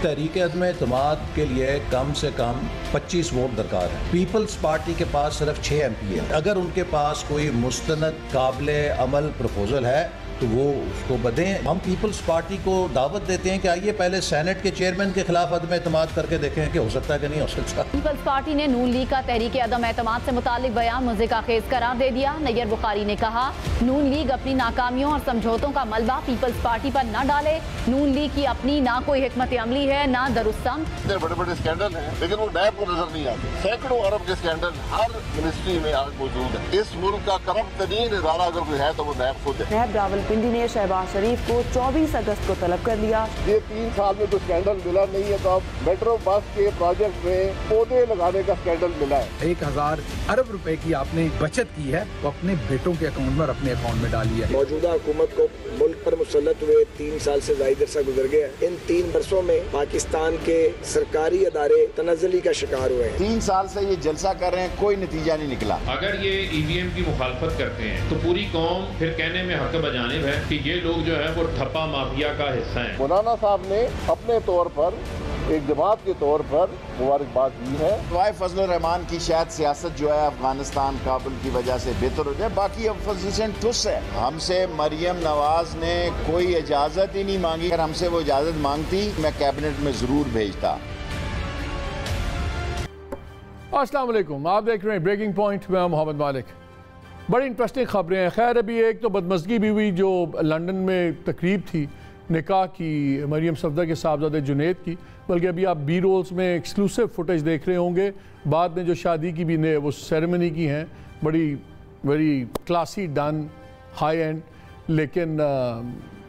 تحریک عدم اعتماد کے لیے کم سے کم 25 ووٹ درکار ہے. پیپلز پارٹی کے پاس صرف 6 MP ہے. اگر ان کے پاس کوئی مستند قابل عمل پروپوزل ہے تو وہ اس کو بدیں. ہم پیپلز پارٹی کو دعوت دیتے ہیں کہ آئیے پہلے سینٹ کے چیئرمین کے خلاف عدم اعتماد کر کے دیکھیں کہ ہو سکتا ہے کہ نہیں ہو سکتا. پیپلز پارٹی نے نون لیگ کا تحریک عدم اعتماد سے متعلق بیان مضحکہ خیز قرار دے دیا. نیر بخاری نے کہا نون لیگ اپنی ناکامیوں اور سمجھوتوں کا ملبہ پیپلز پارٹی پر نہ ڈالے. نون لیگ کی اپنی نہ کوئی حکمت عملی ہے نہ درستم. بڑے بڑے اسکینڈل ہیں لیکن وہ نیب کو نظر نہیں آتے. سینکڑوں ارب کے اسکینڈل ہر منسٹری میں آج موجود ہے. اس ملک کا کرپٹ ترین ادارہ اگر کوئی ہے تو وہ نیب خود ہے. نیب راولپنڈی نے شہباز شریف کو 24 اگست کو طلب کر لیا. یہ 3 سال میں کوئی اسکینڈل ملا نہیں ہے تو اب میٹرو بس کے پروجیکٹ میں پودے لگانے کا اسکینڈل ملا ہے. 1000 ارب روپے کی آپ نے بچت کی ہے وہ اپنے بیٹوں کے اکاؤنٹ میں اور اپنے اکاؤنٹ میں ڈالی ہے. موجودہ حکومت کو ملک پر مسلط ہوئے 3 سال سے زائد عرصہ گزر گیا. ان 3 برسوں میں پاکستان کے سرکاری ادارے تنزلی کا شکار ہوئے ہیں. 3 سال سے یہ جلسہ کر رہے ہیں کوئی نتیجہ نہیں نکلا. اگر یہ EVM کی مخالفت کرتے ہیں تو پوری قوم پھر کہنے میں حق بجانب ہے کہ یہ لوگ جو ہے وہ ٹھپا مافیا کا حصہ ہیں. مولانا صاحب نے اپنے طور پر ایک جماعت کے طور پر مبارکباد دی ہے. فضل الرحمان کی شاید سیاست جو ہے افغانستان کابل کی وجہ سے بہتر ہو جائے. باقی اپوزیشن ٹھس ہے. ہم سے مریم نواز نے کوئی اجازت ہی نہیں مانگی. اگر ہم سے وہ اجازت مانگتی میں کیبنٹ میں ضرور بھیجتا. السلام علیکم، آپ دیکھ رہے ہیں بریکنگ پوائنٹ. میں محمد مالک. بڑی انٹرسٹنگ خبریں ہیں. خیر ابھی ایک تو بدمزگی بھی ہوئی جو لنڈن میں تقریب تھی نکاح کی مریم صفدر کے صاحبزادے جنید کی، بلکہ ابھی آپ بی رولز میں ایکسکلوسیو فوٹیج دیکھ رہے ہوں گے. بعد میں جو شادی کی بھی وہ سیریمنی کی ہیں بڑی very classy done high and. لیکن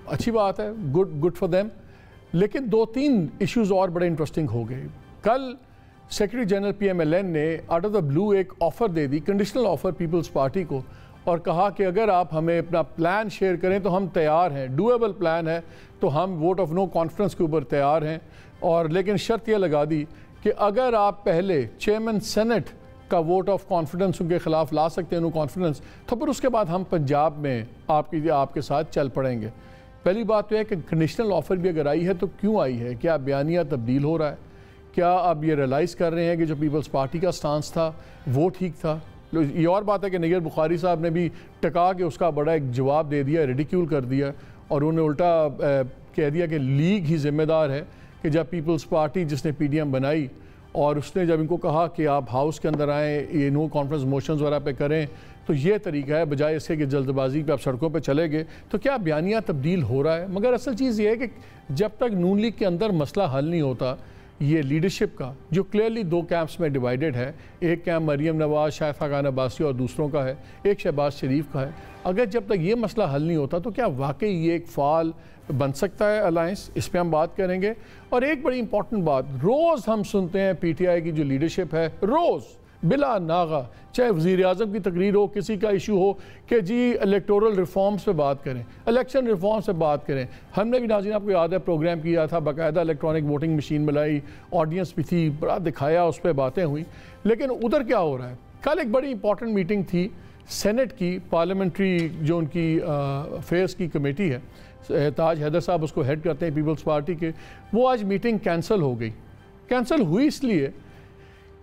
اچھی بات ہے، گڈ فار دیم. لیکن 2-3 ایشوز اور بڑے انٹرسٹنگ ہو گئے. کل سیکرٹری جنرل PMLN نے آؤٹ آف دا بلو ایک آفر دے دی، کنڈیشنل آفر پیپلز پارٹی کو، اور کہا کہ اگر آپ ہمیں اپنا پلان شیئر کریں تو ہم تیار ہیں. ڈویبل پلان ہے تو ہم ووٹ آف نو کانفیڈنس کے اوپر تیار ہیں. اور لیکن شرط یہ لگا دی کہ اگر آپ پہلے چیئرمین سینٹ کا ووٹ آف کانفیڈنس ان کے خلاف لا سکتے ہیں نو کانفیڈنس، تو پھر اس کے بعد ہم پنجاب میں آپ کے ساتھ چل پڑیں گے. پہلی بات تو ہے کہ کنڈیشنل آفر بھی اگر آئی ہے تو کیوں آئی ہے؟ کیا بیانیہ تبدیل ہو رہا ہے؟ کیا اب یہ ریلائز کر رہے ہیں کہ جو پیپلز پارٹی کا سٹانس تھا وہ ٹھیک تھا؟ یہ اور بات ہے کہ نیر بخاری صاحب نے بھی ٹکا کے اس کا بڑا ایک جواب دے دیا، ریڈیکیول کر دیا، اور انہوں نے الٹا کہہ دیا کہ لیگ ہی ذمہ دار ہے کہ جب پیپلز پارٹی جس نے PDM بنائی اور اس نے جب ان کو کہا کہ آپ ہاؤس کے اندر آئیں، یہ نو کانفرنس موشنز وغیرہ پہ کریں، تو یہ طریقہ ہے بجائے اس کے کہ جلد بازی پہ آپ سڑکوں پہ چلے گئے. تو کیا بیانیہ تبدیل ہو رہا ہے؟ مگر اصل چیز یہ ہے کہ جب تک نون لیگ کے اندر مسئلہ حل نہیں ہوتا، یہ لیڈرشپ کا جو کلیئرلی 2 کیمپس میں ڈیوائیڈڈ ہے، ایک کیمپ مریم نواز، شائفہ خان عباسی اور دوسروں کا ہے، ایک شہباز شریف کا ہے. اگر جب تک یہ مسئلہ حل نہیں ہوتا تو کیا واقعی یہ ایک فعال بن سکتا ہے الائنس؟ اس پہ ہم بات کریں گے. اور ایک بڑی امپورٹنٹ بات، روز ہم سنتے ہیں PTI کی جو لیڈرشپ ہے، روز بلا ناغہ، چاہے وزیر اعظم کی تقریر ہو، کسی کا ایشو ہو، کہ جی الیکٹورل ریفارمز پہ بات کریں، الیکشن ریفارمز پہ بات کریں. ہم نے بھی ناظرین آپ کو یاد ہے پروگرام کیا تھا، باقاعدہ الیکٹرانک ووٹنگ مشین ملائی، آڈینس بھی تھی، بڑا دکھایا، اس پہ باتیں ہوئیں. لیکن ادھر کیا ہو رہا ہے؟ کل ایک بڑی امپورٹنٹ میٹنگ تھی سینٹ کی، پارلیمنٹری جو ان کی افیئرس کی کمیٹی ہے، تاج حیدر صاحب اس کو ہیڈ کرتے ہیں پیپلز پارٹی کے. وہ آج میٹنگ کینسل ہو گئی. کینسل ہوئی اس لیے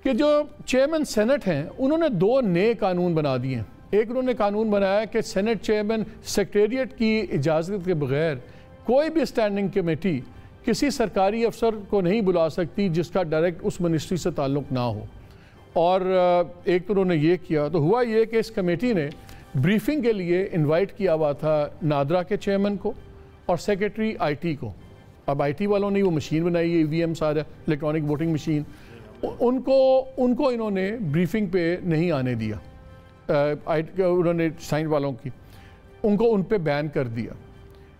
کہ جو چیئرمین سینٹ ہیں انہوں نے 2 نئے قانون بنا دیے ہیں. ایک انہوں نے قانون بنایا کہ سینٹ چیئرمین سیکریٹریٹ کی اجازت کے بغیر کوئی بھی اسٹینڈنگ کمیٹی کسی سرکاری افسر کو نہیں بلا سکتی جس کا ڈائریکٹ اس منسٹری سے تعلق نہ ہو. اور ایک تو انہوں نے یہ کیا. تو ہوا یہ کہ اس کمیٹی نے بریفنگ کے لیے انوائٹ کیا ہوا تھا نادرا کے چیئرمین کو اور سیکریٹری IT کو. اب IT والوں نے وہ مشین بنائی ہے EVM سارا الیکٹرانک ووٹنگ مشین، ان کو انہوں نے بریفنگ پہ نہیں آنے دیا. انہوں نے سائن والوں کی ان پہ بین کر دیا.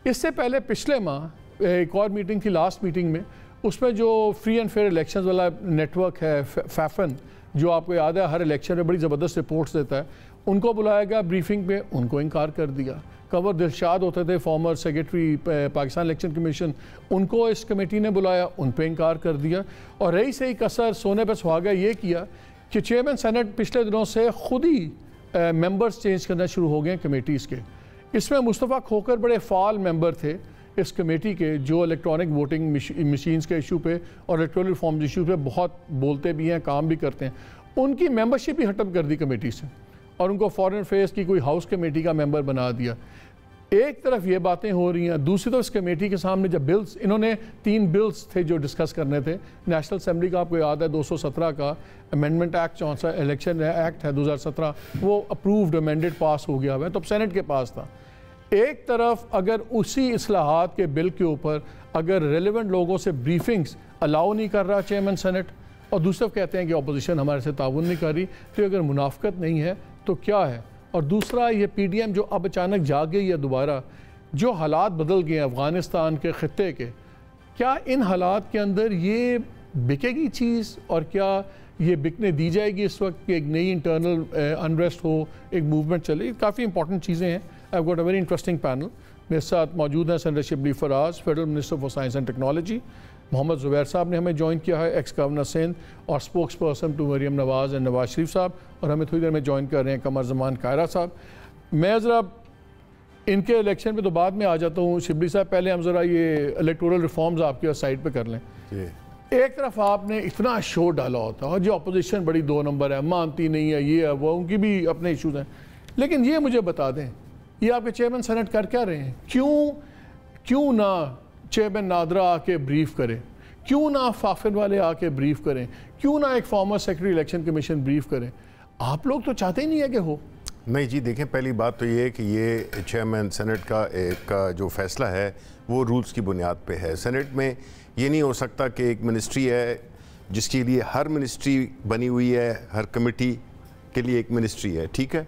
اس سے پہلے پچھلے ماہ ایک اور میٹنگ تھی، لاسٹ میٹنگ میں، اس میں جو فری اینڈ فیئر الیکشنز والا نیٹ ورک ہے فیفن، جو آپ کو یاد ہے ہر الیکشن میں بڑی زبردست رپورٹس دیتا ہے، ان کو بلایا گیا بریفنگ پہ، ان کو انکار کر دیا. کنور دلشاد ہوتے تھے former secretary Pakistan Election Commission, ان کو اس کمیٹی نے بلایا، ان پہ انکار کر دیا. اور رہی صحیح کسر سونے پہ سہاگا یہ کیا کہ چیئرمین سینٹ پچھلے دنوں سے خود ہی ممبرز چینج کرنا شروع ہو گئے کمیٹیز کے. اس میں مصطفیٰ کھوکر بڑے فعال ممبر تھے، اس کمیٹی کے جو الیکٹرانک ووٹنگ مشینز کے ایشو پہ اور الیکٹرل ریفارمز ایشو پہ بہت بولتے بھی ہیں، کام بھی کرتے ہیں، ان کی ممبرشپ ہی ختم کر دی کمیٹی سے اور ان کو فارن افیئرز کی کوئی ہاؤس کمیٹی کا ممبر بنا دیا. ایک طرف یہ باتیں ہو رہی ہیں، دوسری طرف اس کمیٹی کے سامنے جب بلز، انہوں نے 3 بلز تھے جو ڈسکس کرنے تھے. نیشنل اسمبلی کا آپ کو یاد ہے 217 کا امینڈمنٹ ایکٹ، جو سا الیکشن ایکٹ ہے 2017، وہ اپرووڈ امینڈڈ پاس ہو گیا ہوا ہے، تو سینٹ کے پاس تھا. ایک طرف اگر اسی اصلاحات کے بل کے اوپر اگر ریلیونٹ لوگوں سے بریفنگز الاؤ نہیں کر رہا چیئرمین سینٹ، اور دوسرا کہتے ہیں کہ اپوزیشن ہمارے سے تعاون نہیں کر رہی، تو اگر منافقت نہیں ہے تو کیا ہے؟ اور دوسرا یہ پی ڈی ایم جو اب اچانک جاگ گئی ہے دوبارہ، جو حالات بدل گئے ہیں افغانستان کے خطے کے، کیا ان حالات کے اندر یہ بکے گی چیز، اور کیا یہ بکنے دی جائے گی اس وقت کہ ایک نئی انٹرنل انریسٹ ہو، ایک موومنٹ چلے؟ کافی امپورٹنٹ چیزیں ہیں. I've got a very interesting panel. میرے ساتھ موجود ہیں senator Shibli Faraz, federal minister for science and technology. Muhammad Zubair صاحب نے ہمیں جوائن کیا ہے، ایکس گورنر سندھ اور spokesperson to Maryam Nawaz and Nawaz Sharif صاحب. اور ہمیں تھوڑی دیر میں جوائن کر رہے ہیں قمر زمان قاہرہ صاحب. میں ذرا ان کے الیکشن پہ تو بعد میں آ جاتا ہوں. شبلی صاحب پہلے ہم ذرا یہ الیکٹورل ریفارمز آپ کے سائڈ پہ کر لیں. ایک طرف آپ نے اتنا شور ڈالا ہوتا ہے، جو اپوزیشن بڑی 2 نمبر ہے، مانتی نہیں ہے، یہ ہے وہ، ان کی بھی اپنے ایشوز ہیں. لیکن یہ مجھے بتا دیں، یہ آپ کے چیئرمین سینٹ کر کیا رہے ہیں؟ کیوں نہ چیئرمین نادرا آ کے بریف کرے؟ کیوں نہ فافن والے آ کے بریف کریں؟ کیوں نہ ایک former secretary election commission brief کریں؟ آپ لوگ تو چاہتے ہی نہیں ہے کہ ہو. نہیں جی، دیکھیں پہلی بات تو یہ ہے کہ یہ چیئرمین سینٹ کا جو فیصلہ ہے وہ رولز کی بنیاد پہ ہے. سینٹ میں یہ نہیں ہو سکتا کہ ایک منسٹری ہے جس کے لیے ہر منسٹری بنی ہوئی ہے، ہر کمیٹی کے لیے ایک منسٹری ہے، ٹھیک ہے،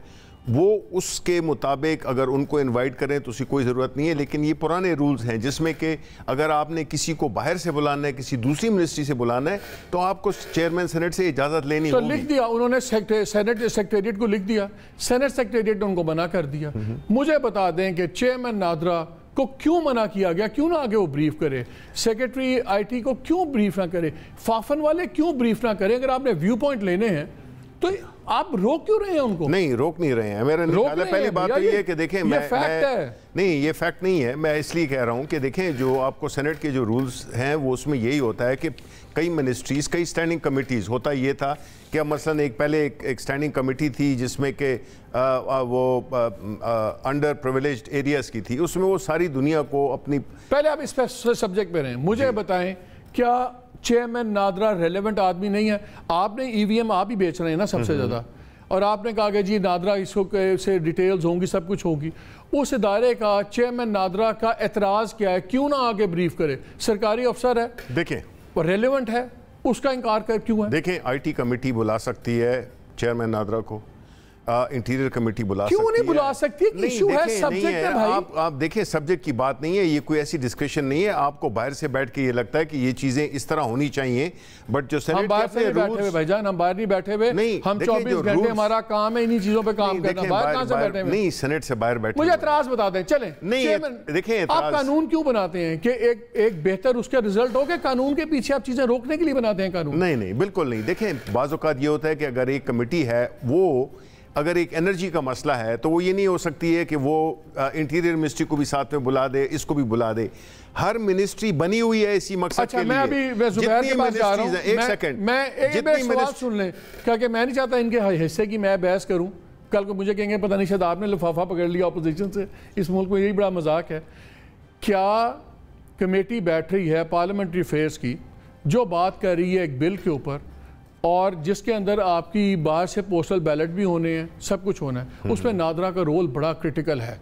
وہ اس کے مطابق اگر ان کو انوائٹ کریں تو اسی کوئی ضرورت نہیں ہے. لیکن یہ پرانے رولز ہیں جس میں کہ اگر آپ نے کسی کو باہر سے بلانا ہے، کسی دوسری منسٹری سے بلانا ہے، تو آپ کو چیئرمین سینٹ سے اجازت لینی ہوگی. تو لکھ دیا انہوں نے، سینٹ سیکریٹریٹ کو لکھ دیا، سینٹ سیکریٹریٹ نے ان کو منع کر دیا. مجھے بتا دیں کہ چیئرمین نادرا کو کیوں منع کیا گیا؟ کیوں نہ آگے وہ بریف کرے؟ سیکریٹری آئی ٹی کو کیوں بریف نہ کرے؟ فافن والے کیوں بریف نہ کریں؟ اگر آپ نے ویو پوائنٹ لینے ہیں تو آپ روک کیوں رہے ہیں ان کو؟ نہیں، روک نہیں رہے ہیں. میرا پہلی بات تو یہ ہے کہ دیکھیں، نہیں یہ فیکٹ نہیں ہے. میں اس لیے کہہ رہا ہوں کہ دیکھیں جو آپ کو سینٹ کے جو رولز ہیں وہ اس میں یہی ہوتا ہے کہ کئی منسٹریز، کئی اسٹینڈنگ کمیٹیز، ہوتا یہ تھا کہ مثلا پہلے ایک اسٹینڈنگ کمیٹی تھی جس میں کہ وہ انڈر پریویلیجڈ ایریاز کی تھی، اس میں وہ ساری دنیا کو اپنی. پہلے آپ اس پہ سبجیکٹ پہ رہیں، مجھے بتائیں کیا چیئرمین نادرا ریلیونٹ آدمی نہیں ہے؟ آپ نے ای وی ایم آپ ہی بیچ رہے ہیں نا سب سے زیادہ، اور آپ نے کہا کہ جی نادرا اس کو سے ڈیٹیلز ہوں گی، سب کچھ ہوگی. اس ادارے کا چیئرمین نادرا کا اعتراض کیا ہے؟ کیوں نہ آگے بریف کرے؟ سرکاری افسر ہے، دیکھیں ریلیونٹ ہے، اس کا انکار کر کیوں ہے؟ دیکھیں آئی ٹی کمیٹی بلا سکتی ہے چیئرمین نادرا کو، انٹیریئر کمیٹی بلا سکتی ہے. کیوں نہیں بلا سکتی؟ ایشو ہے، سبجیکٹ ہے بھائی. آپ دیکھیں سبجیکٹ کی بات نہیں ہے، یہ کوئی ایسی ڈسکشن نہیں ہے. آپ کو باہر سے بیٹھ کے یہ لگتا ہے کہ یہ چیزیں اس طرح ہونی چاہیے، بٹ جو سینٹ ہم باہر سے نہیں بیٹھے ہوئے بھائی جان، ہم باہر نہیں بیٹھے ہوئے، ہم 24 گھنٹے ہمارا کام ہے انہی چیزوں پہ کام کرنا. باہر کہاں سے بیٹھے ہوئے؟ نہیں، سینٹ سے باہر بیٹھے. مجھے اعتراض بتا دیں. چلیں دیکھیں آپ قانون کیوں بناتے ہیں کہ ایک بہتر اس کا رزلٹ ہو کہ قانون کے پیچھے آپ چیزیں روکنے کے لیے بناتے ہیں قانون؟ نہیں بالکل نہیں. دیکھیں بعض اوقات یہ ہوتا ہے کہ اگر ایک کمیٹی ہے، وہ اگر ایک انرجی کا مسئلہ ہے تو وہ یہ نہیں ہو سکتی ہے کہ وہ انٹیریئر منسٹری کو بھی ساتھ میں بلا دے، اس کو بھی بلا دے. ہر منسٹری بنی ہوئی ہے اسی مقصد کے لیے. میں ابھی زبیر کے پاس جا رہا ہوں. ایک سیکنڈ، میں ایک سوال سن لیں، کیونکہ میں نہیں چاہتا ان کے حصے کی میں بحث کروں. کل کو مجھے کہیں گے پتہ نہیں شاید آپ نے لفافہ پکڑ لیا اپوزیشن سے. اس ملک میں یہی بڑا مذاق ہے. کیا کمیٹی بیٹھ رہی ہے پارلیمنٹری افیئرز کی جو بات کر رہی ہے ایک بل کے اوپر، اور جس کے اندر آپ کی باہر سے پوسٹل بیلٹ بھی ہونے ہیں، سب کچھ ہونا ہے، اس میں نادرا کا رول بڑا کرٹیکل ہے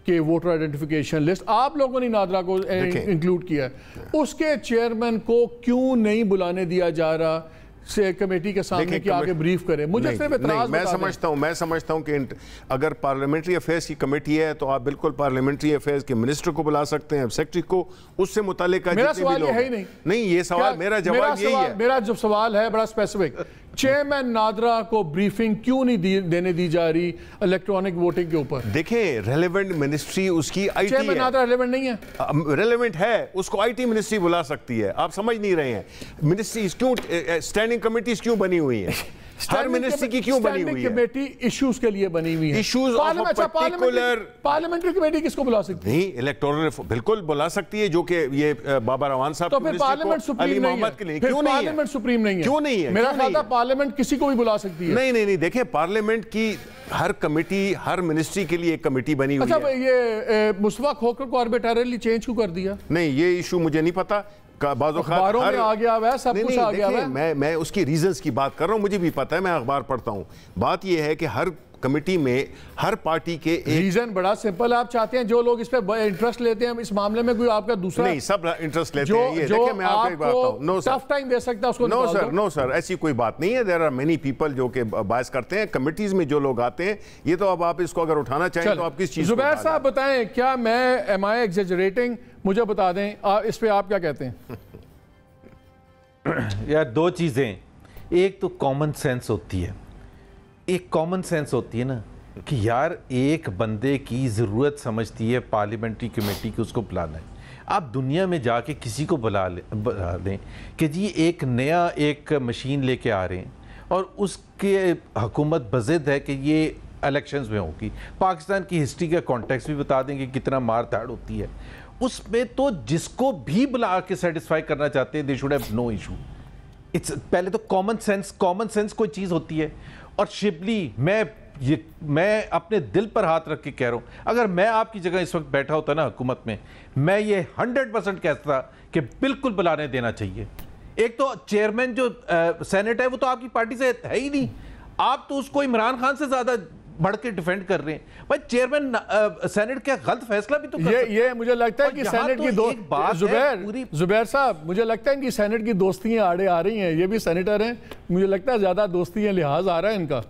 کہ ووٹر آئیڈینٹیفیکیشن لسٹ آپ لوگوں نے نادرا کو انکلوڈ کیا ہے. اس کے چیئرمین کو کیوں نہیں بلانے دیا جا رہا سے کمیٹی کے سامنے کہ آگے بریف کرے؟ مجھے صرف اعتراض میں سمجھتا ہوں کہ اگر پارلیمنٹری افیئرز کی کمیٹی ہے تو آپ بالکل پارلیمنٹری افیئرز کے منسٹر کو بلا سکتے ہیں، سیکرٹری کو، اس سے متعلق میرا سوال یہ ہے ہی نہیں. یہ سوال میرا جواب یہی ہے. میرا جو سوال ہے بڑا اسپیسیفک، چیئرمین نادرا کو بریفنگ کیوں نہیں دینے دی جا رہی الیکٹرانک ووٹنگ کے اوپر؟ دیکھیں ریلیونٹ منسٹری اس کی آئی ٹی ہے. چیئرمین نادرا ریلیونٹ نہیں ہے؟ ریلیونٹ ہے، اس کو آئی ٹی منسٹری بلا سکتی ہے. آپ سمجھ نہیں رہے ہیں. منسٹریز کیوں، اسٹینڈنگ کمیٹیز کیوں بنی ہوئی ہیں؟ ہر منسٹری کی کیوں بنی ہوئی ہے؟ کمیٹی ایشوز کے لیے بنی ہوئی ہے. Issues of particular parliamentary committee کس کو بلا سکتی ہے؟ نہیں, الیکٹورل بالکل بلا سکتی ہے, جو کہ یہ بابا روان صاحب تو پھر پارلیمنٹ سپریم نہیں ہے. کیوں نہیں ہے؟ پارلیمنٹ سپریم نہیں ہے. کیوں نہیں ہے؟ میرا خیال ہے پارلیمنٹ کسی کو بھی بلا سکتی ہے. نہیں, دیکھیں پارلیمنٹ کی ہر کمیٹی, ہر منسٹری کے لیے ایک کمیٹی بنی ہوئی ہے. اچھا, یہ مصطفیٰ کھوکھر کو آربیٹرلی چینج کیوں کر دیا؟ نہیں, یہ ایشو مجھے نہیں پتا. اخباروں میں آ گیا ہوا ہے, سب کچھ آ گیا ہوا ہے. میں اس کی ریزنز کی بات کر رہا ہوں, مجھے بھی پتا ہے, میں اخبار پڑھتا ہوں. بات یہ ہے کہ ہر کمیٹی میں ہر پارٹی کے ریزن بڑا سمپل ہے. آپ چاہتے ہیں جو لوگ اس پہ انٹرسٹ لیتے ہیں اس معاملے میں, کوئی آپ کا دوسرا نہیں, سب انٹرسٹ لیتے ہیں. یہ دیکھیں میں آپ کو ایک بات بتاؤں, نو ٹف ٹائم دے سکتا ہے اس کو. نو سر, ایسی کوئی بات نہیں ہے. دیر آر مینی پیپل جو کہ باعث کرتے ہیں کمیٹیز میں جو لوگ آتے ہیں. یہ تو اب آپ اس کو اگر اٹھانا چاہیں تو آپ کس چیز کو. زبیر صاحب بتائیں, کیا میں ایم آئی ایگزیجریٹنگ؟ مجھے بتا دیں اس پہ آپ کیا کہتے ہیں. یار دو چیزیں, ایک تو کامن سینس ہوتی ہے, ایک کامن سینس ہوتی ہے نا کہ یار ایک بندے کی ضرورت سمجھتی ہے پارلیمنٹری کمیٹی کی, اس کو بلانا ہے. آپ دنیا میں جا کے کسی کو بلا دیں کہ جی ایک نیا ایک مشین لے کے آ رہے ہیں اور اس کے حکومت بضد ہے کہ یہ الیکشنز میں ہوگی. پاکستان کی ہسٹری کا کانٹیکس بھی بتا دیں کہ کتنا مار دھاڑ ہوتی ہے اس میں, تو جس کو بھی بلا کے سیٹسفائی کرنا چاہتے ہیں, they should have no issue. پہلے تو کامن سینس کوئی چیز ہوتی ہے. اور شبلی, میں اپنے دل پر ہاتھ رکھ کے کہہ رہا ہوں, اگر میں آپ کی جگہ اس وقت بیٹھا ہوتا نا حکومت میں, میں یہ 100% کہتا کہ بالکل بلانے دینا چاہیے. ایک تو چیئرمین جو سینٹ ہے وہ تو آپ کی پارٹی سے ہے ہی نہیں, آپ تو اس کو عمران خان سے زیادہ بڑھ کے ڈیفینڈ کر رہے ہیں. بھائی چیئرمین سینٹ کیا غلط فیصلہ بھی تو کر سکتے ہیں. یہ مجھے لگتا ہے کہ سینٹ کی زبیر صاحب, مجھے لگتا ہے کہ سینٹ کی دوستیاں آڑے آ رہی ہیں. یہ بھی سینیٹر ہیں, مجھے لگتا ہے زیادہ دوستیاں لحاظ آ رہا ہے ان کا.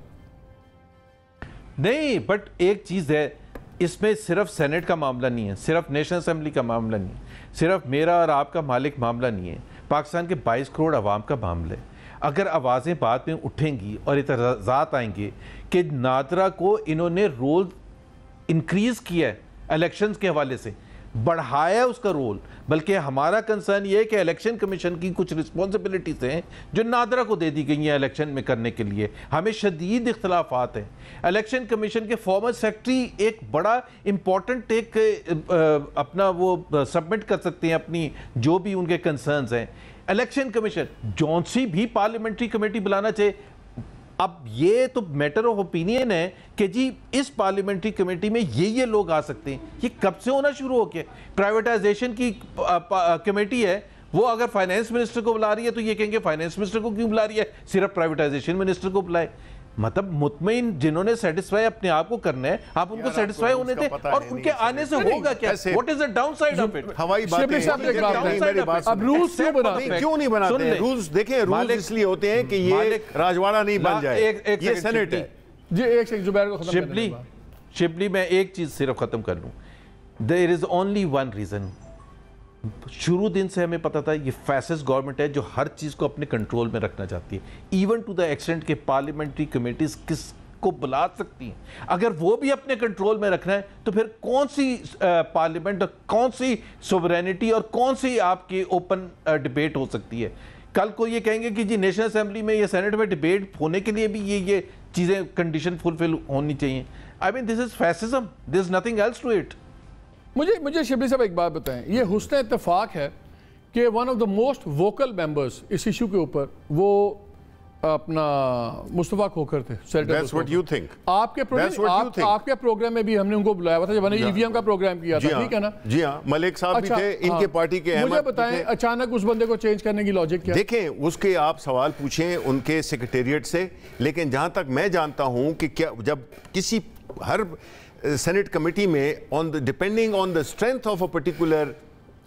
نہیں, بٹ ایک چیز ہے, اس میں صرف سینٹ کا معاملہ نہیں ہے, صرف نیشنل اسمبلی کا معاملہ نہیں ہے, صرف میرا اور آپ کا مالک معاملہ نہیں ہے, پاکستان کے 22 کروڑ عوام کا معاملہ ہے. اگر آوازیں بعد میں اٹھیں گی اور اعتراضات آئیں گے کہ نادرا کو انہوں نے رول انکریز کیا ہے, الیکشنز کے حوالے سے بڑھایا ہے اس کا رول, بلکہ ہمارا کنسرن یہ ہے کہ الیکشن کمیشن کی کچھ رسپانسبلٹیز ہیں جو نادرا کو دے دی گئی ہیں الیکشن میں کرنے کے لیے. ہمیں شدید اختلافات ہیں. الیکشن کمیشن کے فارمر سیکرٹری ایک بڑا امپورٹنٹ ایک اپنا وہ سبمٹ کر سکتے ہیں اپنی جو بھی ان کے کنسرنز ہیں. الیکشن کمیشن جونسی بھی پارلیمنٹری کمیٹی بلانا چاہے. اب یہ تو میٹر آف اوپینین ہے کہ جی اس پارلیمنٹری کمیٹی میں یہ لوگ آ سکتے ہیں. یہ کب سے ہونا شروع ہو گیا؟ پرائیویٹائزیشن کی کمیٹی ہے, وہ اگر فائنینس منسٹر کو بلا رہی ہے تو یہ کہیں گے فائنینس منسٹر کو کیوں بلا رہی ہے, صرف پرائیویٹائزیشن منسٹر کو بلائے. مطلب مطمئن جنہوں نے سیٹسفائی اپنے آپ کو کرنا ہے, آپ ان کو سیٹسفائی ہونے دیں, اور ان کے آنے سے ہوگا کیا؟ What is the downside of it? ہوائی باتیں. اب رولز کیوں نہیں بناتے ہیں؟ رولز دیکھیں, رولز اس لیے ہوتے ہیں کہ یہ راجواڑہ نہیں بن جائے, یہ سینٹ ہے. جی ایک سیکنڈ زبیر کو ختم کرنے. شبلی میں ایک چیز صرف ختم کر لوں. There is only one reason. شروع دن سے ہمیں پتا تھا یہ فیسسٹ گورنمنٹ ہے جو ہر چیز کو اپنے کنٹرول میں رکھنا چاہتی ہے, ایون ٹو دا ایکسٹینٹ کہ پارلیمنٹری کمیٹیز کس کو بلا سکتی ہیں. اگر وہ بھی اپنے کنٹرول میں رکھنا ہے تو پھر کون سی پارلیمنٹ اور کون سی سوورینٹی اور کون سی آپ کی اوپن ڈیبیٹ ہو سکتی ہے؟ کل کو یہ کہیں گے کہ جی نیشنل اسمبلی میں یا سینٹ میں ڈیبیٹ ہونے کے لیے بھی یہ چیزیں کنڈیشن فلفل ہونی چاہیے. I mean this is fascism, there is nothing else to it. مجھے شبلی صاحب ایک بات بتائیں, یہ حسن اتفاق ہے کہ one of the most vocal members اس ایشو کے اوپر وہ اپنا مصطفیٰ کھوکھر تھے. That's what you think. آپ کے پروگرام میں بھی ہم نے ان کو بلایا ہوا تھا جب ہم نے ای وی ایم کا پروگرام کیا تھا, ٹھیک ہے نا؟ جی ہاں, ملک صاحب بھی تھے, ان کے پارٹی کے احمد. مجھے بتائیں اچانک اس بندے کو چینج کرنے کی لاجک کیا؟ دیکھیں, اس کے آپ سوال پوچھیں ان کے سیکریٹریٹ سے, لیکن جہاں تک میں جانتا ہوں کہ کیا جب کسی ہر سینٹ کمیٹی میں depending on the strength of a particular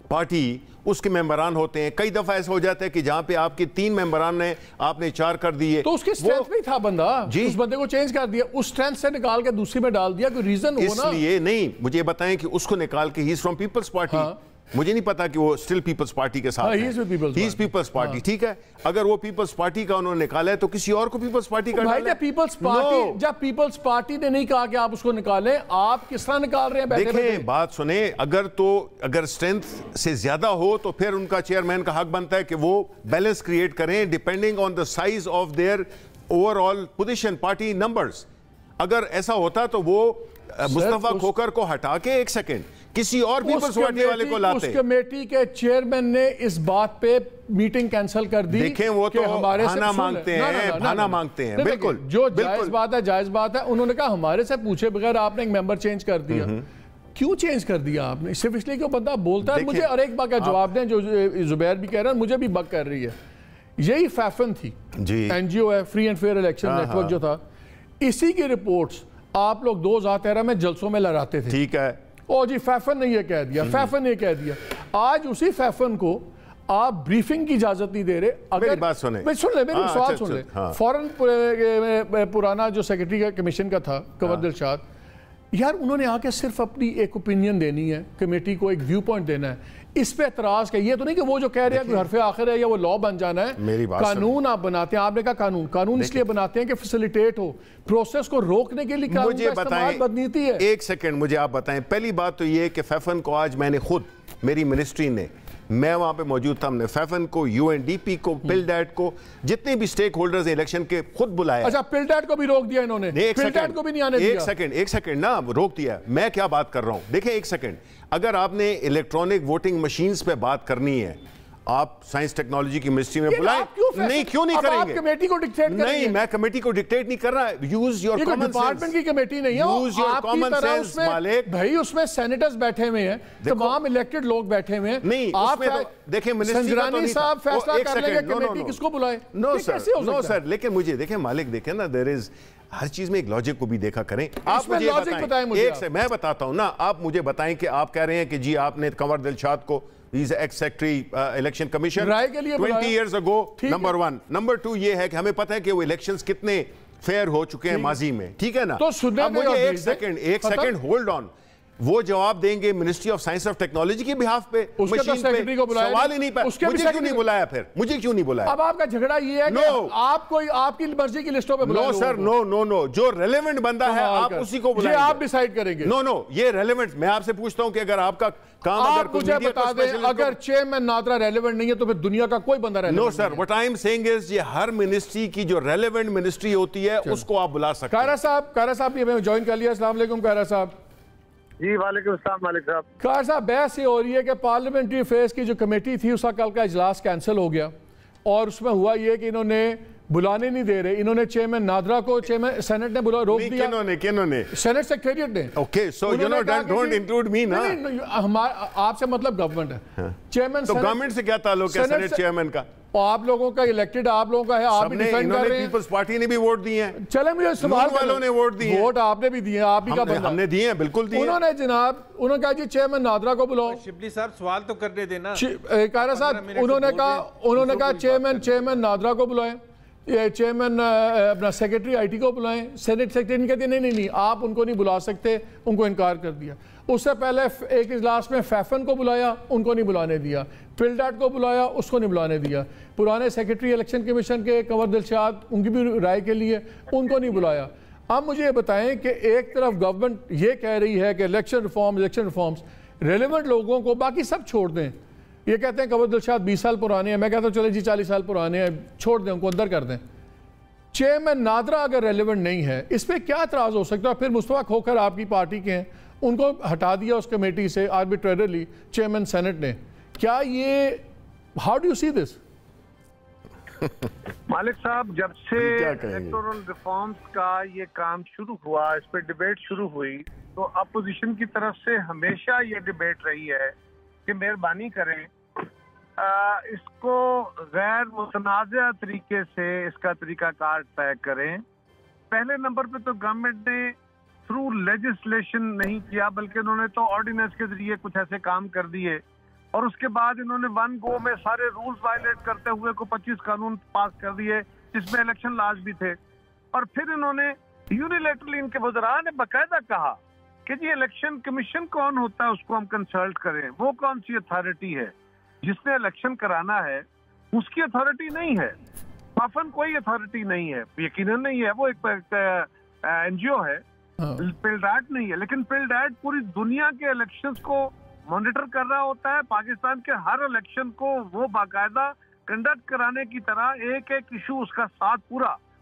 party اس کے ممبران ہوتے ہیں. کئی دفعہ ایسا ہو جاتا ہے کہ جہاں پہ آپ کے 3 ممبران نے آپ نے 4 کر دیے, تو اس کی اسٹرینتھ نہیں تھا بندہ, اس بندے کو چینج کر دیا, اس اسٹرینتھ سے نکال کے دوسری میں ڈال دیا, کوئی ریزن ہو نا. اس لیے نہیں, مجھے بتائیں کہ اس کو نکال کے ہی از فرام پیپلز پارٹی, مجھے نہیں پتا کہ وہ اسٹل پیپلز پارٹی کے ساتھ ہے. ہی از پیپلز پارٹی, ٹھیک ہے. اگر وہ پیپلز پارٹی کا انہوں نے نکالا ہے تو کسی اور کو پیپلز پارٹی کا ڈالا ہے. جب پیپلز پارٹی نے نہیں کہا کہ آپ اس کو نکالیں, آپ کس طرح نکال رہے ہیں؟ دیکھیں بات سنیں, اگر اسٹرینتھ سے زیادہ ہو تو پھر ان کا چیئرمین کا حق بنتا ہے کہ وہ بیلنس کریٹ کریں depending on the size of their overall position party numbers. اگر ایسا ہوتا تو وہ مصطفیٰ کھوکھر کو ہٹا کے ایک سیکنڈ کسی اور پیپلز پارٹی والے کو لاتے. اس کمیٹی کے چیئرمین نے اس بات پہ میٹنگ کینسل کر دی. دیکھیں وہ تو بہانہ مانگتے ہیں, بہانہ مانگتے ہیں. بالکل جو جائز بات ہے, جائز بات ہے. انہوں نے کہا ہمارے سے پوچھے بغیر آپ نے ایک ممبر چینج کر دیا. کیوں چینج کر دیا آپ نے؟ صرف اس لیے کہ بندہ بولتا ہے. مجھے اور ایک بات کا جواب دیں جو زبیر بھی کہہ رہا ہے, مجھے بھی بک کر رہی ہے. یہی فیفن تھی, این جی او ہے, free and fair election network جو تھا, اسی کی رپورٹس آپ لوگ 2013 میں جلسوں میں لڑاتے تھے. ٹھیک ہے, او جی فیفن نے یہ کہہ دیا, فیفن نے یہ کہہ دیا. آج اسی فیفن کو آپ بریفنگ کی اجازت نہیں دے رہے. میری بات سنیں, سن لیں, میری سوال سن لیں. فوراً پرانا جو سیکرٹری کا کمیشن کا تھا قمر دلشاد, یار انہوں نے آ کے صرف اپنی ایک اوپینین دینی ہے, کمیٹی کو ایک ویو پوائنٹ دینا ہے. اس پہ اعتراض کہ یہ تو نہیں کہ وہ جو کہہ رہے ہیں کوئی حرف آخر ہے یا وہ لا بن جانا ہے. قانون آپ بناتے ہیں, آپ نے کہا قانون اس لیے بناتے ہیں کہ فیسیلیٹیٹ ہو, پروسیس کو روکنے کے لیے قانون کا استعمال بدنیتی ہے. ایک سیکنڈ مجھے آپ بتائیں. پہلی بات تو یہ کہ فیفن کو آج میں نے خود, میری منسٹری نے, میں وہاں پہ موجود تھا, ہم نے فیفن کو, یو این ڈی پی کو, پل ڈیٹ کو, جتنے بھی سٹیک ہولڈرز ہیں الیکشن کے, خود بلایا. اچھا پل ڈیٹ کو بھی روک دیا انہوں نے, پل ڈیٹ کو بھی نہیں آنے دیا. ایک سیکنڈ نا, روک دیا. میں کیا بات کر رہا ہوں, دیکھیں ایک سیکنڈ. اگر آپ نے الیکٹرانک ووٹنگ مشینز پہ بات کرنی ہے, آپ سائنس ٹیکنالوجی کی منسٹری میں بلائیں. نہیں, کیوں نہیں کریں گے؟ کمیٹی کو ڈکٹیٹ کریں گے. نہیں, میں کمیٹی کو ڈکٹیٹ نہیں کر رہا. Use your common sense. Department کی کمیٹی نہیں ہے, یوز یور کامن سینس مالک. بھائی اس میں سینیٹرز بیٹھے ہوئے ہیں, تمام الیکٹڈ لوگ بیٹھے ہوئے ہیں. نہیں, اس میں دیکھیں منسٹری کا تو نہیں تھا. صاحب فیصلہ کر لیں گے کمیٹی کس کو بلائے. نو سر, لیکن مجھے دیکھیں مالک, دیکھیں نا, دیر از ہر چیز میں ایک لاجک کو بھی دیکھا کریں. آپ مجھے بتائیں, ایک سے میں بتاتا ہوں نا, آپ مجھے بتائیں کہ آپ کہہ رہے ہیں کہ جی آپ نے قمر دلشاد کو, he is ex secretary election commission 20 years ago, number 1. Number 2 یہ ہے کہ ہمیں پتہ ہے کہ وہ الیکشنز کتنے فیئر ہو چکے ہیں ماضی میں, ٹھیک ہے نا. اب مجھے ایک سیکنڈ ہولڈ آن, وہ جواب دیں گے ministry of science of technology کے بہاف پہ, مشین پہ, سوال ہی نہیں پہ. مجھے کیوں نہیں بلایا پھر, مجھے کیوں نہیں بلایا؟ اب آپ کا جھگڑا یہ ہے کہ آپ کوئی آپ کی مرضی کی لسٹوں پہ بلائیں. نو سر, نو, جو ریلیونٹ بندہ ہے آپ اسی کو بلائیں. یہ آپ ڈیسائیڈ کریں گے. نو, یہ ریلیونٹ. میں آپ سے پوچھتا ہوں کہ اگر آپ کا کام, آپ مجھے بتا دیں اگر چیئرمین نادرا ریلیونٹ نہیں ہے تو پھر دنیا کا کوئی بندہ ریلیونٹ نہیں ہے. نو سر, what I am saying is یہ ہر منسٹری کی جو ریلیونٹ منسٹری ہوتی ہے اس کو آپ بلا سکتے ہیں. کائرہ صاحب یہ میں جوائن کر لیا. السلام علیکم کائرہ صاحب. جی وعلیکم السلام مالک صاحب. کائرہ صاحب بحث یہ ہو رہی ہے کہ پارلیمنٹری افیئرز کی جو کمیٹی تھی اس کا کل کا اجلاس کینسل ہو گیا, اور اس میں ہوا یہ کہ انہوں نے بلانے نہیں دے رہے. انہوں نے چیئرمین نادرا کو چیئرمین سینٹ نے روک دیا. کنہوں نے سینٹ سیکریٹریٹ نے. Okay, so you know don't include me نا. آپ سے مطلب گورنمنٹ ہے. چیئرمین تو گورنمنٹ سے کیا تعلق ہے سینٹ چیئرمین کا؟ آپ لوگوں کا الیکٹڈ آپ لوگوں کا ہے, آپ بھی ڈیفینڈ کر رہے ہیں. پیپلز پارٹی نے بھی ووٹ دیے ہیں. چلیں مجھے سوال والوں نے ووٹ دیے ہیں. ووٹ آپ نے بھی دیے ہیں, آپ ہی کا بندہ. ہم نے دیے ہیں, بالکل دیے. انہوں نے جناب, انہوں نے کہا جی چیئرمین نادرا کو بلاؤ. شبلی صاحب سوال تو کرنے دینا. کائرہ صاحب انہوں نے کہا چیئرمین نادرا کو بلائیں, چیئرمین اپنا سیکرٹری آئی ٹی کو بلائیں. سینٹ سیکرٹری کہتے ہیں نہیں آپ ان کو نہیں بلا سکتے, ان کو انکار کر دیا. اس سے پہلے ایک اجلاس میں فیفن کو بلایا, ان کو نہیں بلانے دیا. پل ڈیٹ کو بلایا, اس کو نہیں بلانے دیا. پرانے سیکرٹری الیکشن کمیشن کے قمر دلشاد, ان کی بھی رائے کے لیے ان کو نہیں بلایا. اب مجھے یہ بتائیں کہ ایک طرف گورنمنٹ یہ کہہ رہی ہے کہ الیکشن ریفارمز ریلیونٹ لوگوں کو, باقی سب چھوڑ دیں. یہ کہتے ہیں قمر دلشاد 20 سال پرانے ہیں, میں کہتا ہوں چلے جی 40 سال پرانے ہیں, چھوڑ دیں, ان کو اندر کر دیں. چیئرمین نادرا اگر ریلیونٹ نہیں ہے, اس پہ کیا اعتراض ہو سکتا ہے؟ پھر مصطفیٰ کھوکھر آپ کی پارٹی کے ہیں, ان کو ہٹا دیا اس کمیٹی سے آربیٹریرلی چیئرمین سینٹ نے. کیا یہ ہاؤ ڈو یو سی دس؟ مالک صاحب جب سے الیکٹورل ریفارمز کا یہ کام شروع ہوا, اس پہ ڈیبیٹ شروع ہوئی, تو اپوزیشن کی طرف سے ہمیشہ یہ ڈیبیٹ رہی ہے کہ مہربانی کریں اس کو غیر متنازع طریقے سے اس کا طریقہ کار طے کریں. پہلے نمبر پہ تو گورنمنٹ نے تھرو لیجسلیشن نہیں کیا, بلکہ انہوں نے تو آرڈیننس کے ذریعے کچھ ایسے کام کر دیے, اور اس کے بعد انہوں نے ون گو میں سارے رولز وائلیٹ کرتے ہوئے کو 25 قانون پاس کر دیے جس میں الیکشن لاز بھی تھے. اور پھر انہوں نے یونیلیٹرلی, ان کے وزراء نے باقاعدہ کہا کہ جی الیکشن کمیشن کون ہوتا ہے اس کو ہم کنسلٹ کریں, وہ کون سی اتھارٹی ہے جس نے الیکشن کرانا ہے, اس کی اتھارٹی نہیں ہے. فافن کوئی اتھارٹی نہیں ہے, یقیناً نہیں ہے, وہ ایک این جی او ہے. پل ڈیٹ نہیں ہے, لیکن پل ڈیٹ پوری دنیا کے الیکشنز کو مانیٹر کر رہا ہوتا ہے. پاکستان کے ہر الیکشن کو وہ باقاعدہ کنڈکٹ کرانے کی طرح ایک ایک ایشو اس کا ساتھ پورا,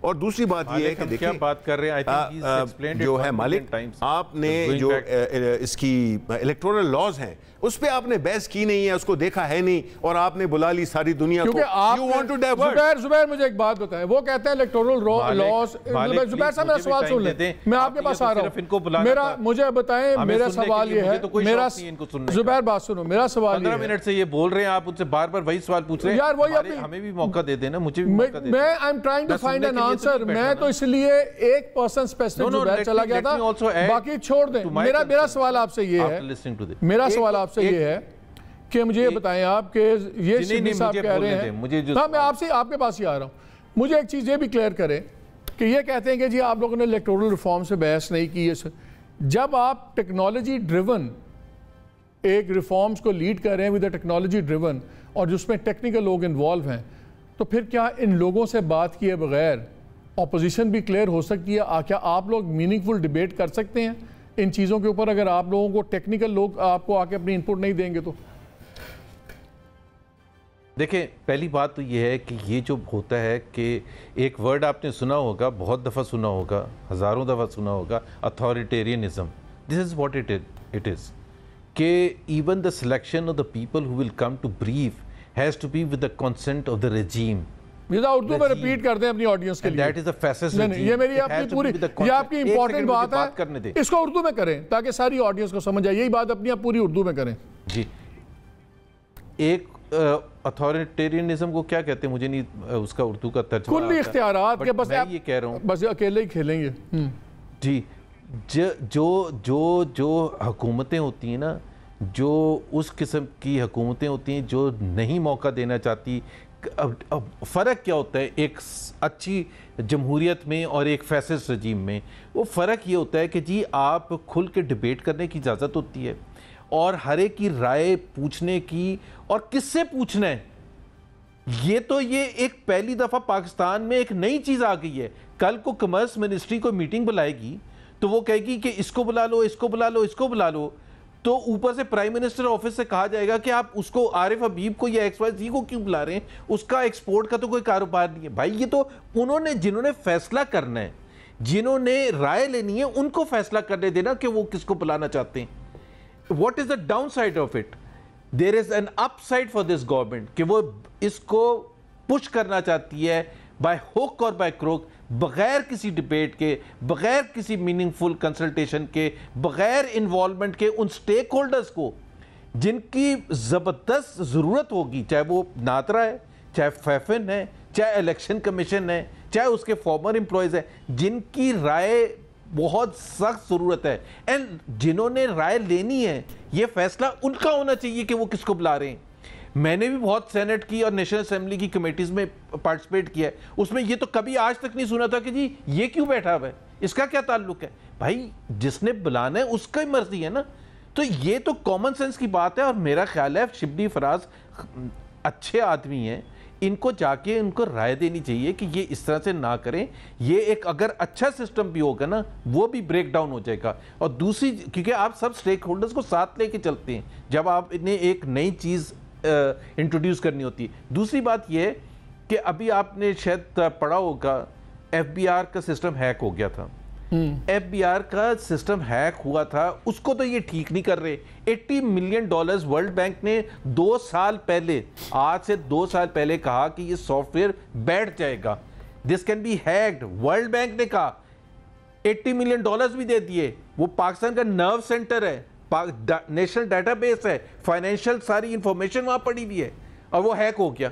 اور دوسری بات یہ ہے کہ دیکھیں بات کر رہے ہیں جو ہے مالک آپ نے جو اس کی الیکٹورل لاز ہیں اس پہ آپ نے بحث کی نہیں ہے, اس کو دیکھا ہے نہیں, اور آپ نے بلا لی ساری دنیا کو. زبیر مجھے ایک بات بتائیں, وہ کہتے ہیں الیکٹورل لاز. زبیر صاحب میرا سوال سن لیں, میں آپ کے پاس آ رہا ہوں. مجھے بتائیں, میرا سوال یہ ہے, زبیر بات سنو, میرا سوال یہ ہے 15 منٹ سے یہ بول رہے ہیں آپ ان سے بار بار وہی سوال پوچھ رہے ہیں. یار وہی ہمیں بھی موقع دے دینا, مجھے بھی موقع دے دینا. میں I'm trying to find an answer. میں تو اس لیے ایک پرسن اسپیسفک زبیر چلا گیا تھا, باقی چھوڑ دیں. میرا سوال آپ سے یہ ہے, میرا سوال آپ سے یہ ہے کہ مجھے یہ بتائیں آپ کہ یہ سندھی صاحب کہہ رہے ہیں, ہاں میں آپ کے پاس ہی آ رہا ہوں, مجھے ایک چیز یہ بھی کلیئر کریں کہ یہ کہتے ہیں کہ جی آپ لوگوں نے الیکٹورل ریفارم سے بحث نہیں کی. جب آپ ٹیکنالوجی ڈریون ایک ریفارمز کو لیڈ کر رہے ہیں ود اے ٹیکنالوجی ڈریون, اور جس میں ٹیکنیکل لوگ انوالو ہیں, تو پھر کیا ان لوگوں سے بات کیے بغیر اپوزیشن بھی کلیئر ہو سکتی ہے؟ کیا آپ لوگ میننگ فل ڈیبیٹ کر سکتے ہیں ان چیزوں کے اوپر اگر آپ لوگوں کو ٹیکنیکل لوگ آپ کو آ کے اپنی انپٹ نہیں دیں گے تو؟ دیکھیں, پہلی بات تو یہ ہے کہ یہ جو ہوتا ہے کہ ایک ورڈ آپ نے سنا ہوگا, بہت دفعہ سنا ہوگا, ہزاروں دفعہ سنا ہوگا, authoritarianism. This is what it is, کہ even the selection of the people who will come to brief has to be with the consent of the regime. Urdu میں ریپیٹ کر دیں اپنی آڈینس کے لیے. That is a fascist regime. یہ میری اپنی پوری, یہ آپ کی امپورٹنٹ بات ہے, اس کو اردو میں کریں تاکہ ساری آڈینس کو سمجھ آئے. یہی بات اپنی آپ پوری اردو میں کریں. جی, ایک اتھارٹیرینزم کو کیا کہتے ہیں, مجھے نہیں اس کا اردو کا ترجمہ. کلی اختیارات کے بس, میں یہ کہہ رہا ہوں بس اکیلے ہی کھیلیں گے. جی, جو حکومتیں ہوتی ہیں نا, جو اس قسم کی حکومتیں ہوتی ہیں جو نہیں موقع دینا چاہتی. اب فرق کیا ہوتا ہے ایک اچھی جمہوریت میں اور ایک فیسسٹ رجیم میں؟ وہ فرق یہ ہوتا ہے کہ جی آپ کھل کے ڈیبیٹ کرنے کی اجازت ہوتی ہے, اور ہر ایک کی رائے پوچھنے کی, اور کس سے پوچھنا ہے. یہ ایک پہلی دفعہ پاکستان میں ایک نئی چیز آ گئی ہے. کل کو کامرس منسٹری کو میٹنگ بلائے گی تو وہ کہے گی کہ اس کو بلا لو, اس کو بلا لو, اس کو بلا لو, تو اوپر سے پرائم منسٹر آفس سے کہا جائے گا کہ آپ اس کو عارف حبیب کو یا ایکس وائی زی کو کیوں بلا رہے ہیں, اس کا ایکسپورٹ کا تو کوئی کاروبار نہیں ہے. بھائی یہ تو جنہوں نے فیصلہ کرنا ہے, جنہوں نے رائے لینی ہے, ان کو فیصلہ کرنے دینا کہ وہ کس کو بلانا چاہتے ہیں. What is the downside of it? There is an upside for this government کہ وہ اس کو پش کرنا چاہتی ہے by hook اور by crook, بغیر کسی ڈیبیٹ کے, بغیر کسی میننگ فل کنسلٹیشن کے, بغیر انوالومنٹ کے ان سٹیک ہولڈرز کو جن کی زبردست ضرورت ہوگی, چاہے وہ نادرا ہے, چاہے فیفن ہے, چاہے الیکشن کمیشن ہے, چاہے اس کے فارمر امپلائیز ہیں, جن کی رائے بہت سخت ضرورت ہے. اینڈ جنہوں نے رائے لینی ہے, یہ فیصلہ ان کا ہونا چاہیے کہ وہ کس کو بلا رہے ہیں. میں نے بھی بہت سینٹ کی اور نیشنل اسمبلی کی کمیٹیز میں پارٹیسپیٹ کیا ہے, اس میں یہ تو کبھی آج تک نہیں سنا تھا کہ جی یہ کیوں بیٹھا ہوا ہے, اس کا کیا تعلق ہے. بھائی جس نے بلانا ہے اس کا ہی مرضی ہے نا. تو یہ تو کامن سینس کی بات ہے, اور میرا خیال ہے شبلی فراز اچھے آدمی ہیں, ان کو جا کے ان کو رائے دینی چاہیے کہ یہ اس طرح سے نہ کریں. یہ ایک اگر اچھا سسٹم بھی ہوگا نا, وہ بھی بریک ڈاؤن ہو جائے گا. اور دوسری, کیونکہ آپ سب سٹیک ہولڈرز کو ساتھ لے کے چلتے ہیں جب آپ نے ایک نئی چیز انٹروڈیوس کرنی ہوتی ہے. دوسری بات یہ ہے کہ ابھی آپ نے شاید پڑھا ہوگا ایف بی آر کا سسٹم ہیک ہو گیا تھا. ایف بی آر کا سسٹم ہیک ہوا تھا, اس کو تو یہ ٹھیک نہیں کر رہے. $80 ملین ورلڈ بینک نے 2 سال پہلے, آج سے 2 سال پہلے کہا کہ یہ سافٹ ویئر بیٹھ جائے گا, this can be hacked. World Bank نے کہا, $80 ملین بھی دے دیے. وہ پاکستان کا نرو سینٹر ہے, نیشنل ڈیٹا بیس ہے, فائنینشیل ساری انفارمیشن وہاں پڑی ہوئی ہے, اور وہ ہیک ہو گیا.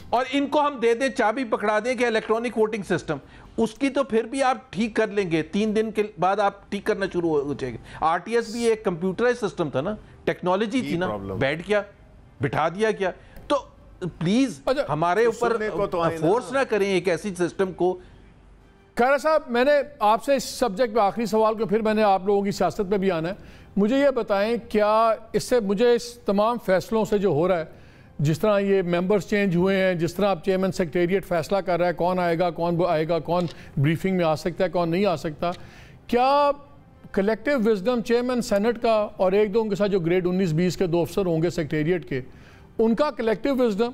اور ان کو ہم دے دیں, چابی پکڑا دیں کہ الیکٹرانک ووٹنگ سسٹم, اس کی تو پھر بھی آپ ٹھیک کر لیں گے, 3 دن کے بعد آپ ٹھیک کرنا شروع ہو جائے گا. آر ٹی ایس بھی ایک کمپیوٹرائز سسٹم تھا نا, ٹیکنالوجی تھی نا, بیٹھ گیا, بٹھا دیا گیا. تو پلیز ہمارے اوپر فورس نہ کریں ایک ایسی سسٹم کو. خیر صاحب, میں نے آپ سے اس سبجیکٹ پہ آخری سوال کو, پھر میں نے آپ لوگوں کی سیاست پہ بھی آنا ہے. مجھے یہ بتائیں, کیا اس سے مجھے اس تمام فیصلوں سے جو ہو رہا ہے, جس طرح یہ ممبرز چینج ہوئے ہیں, جس طرح اب چیئرمین سیکریٹریٹ فیصلہ کر رہا ہے کون آئے گا, کون بریفنگ میں آ سکتا ہے, کون نہیں آ سکتا, کیا کلیکٹیو وزڈم چیئرمین سینٹ کا اور ایک دو ان کے ساتھ جو گریڈ 19-20 کے 2 افسر ہوں گے سیکریٹریٹ کے, ان کا کلیکٹیو وزڈم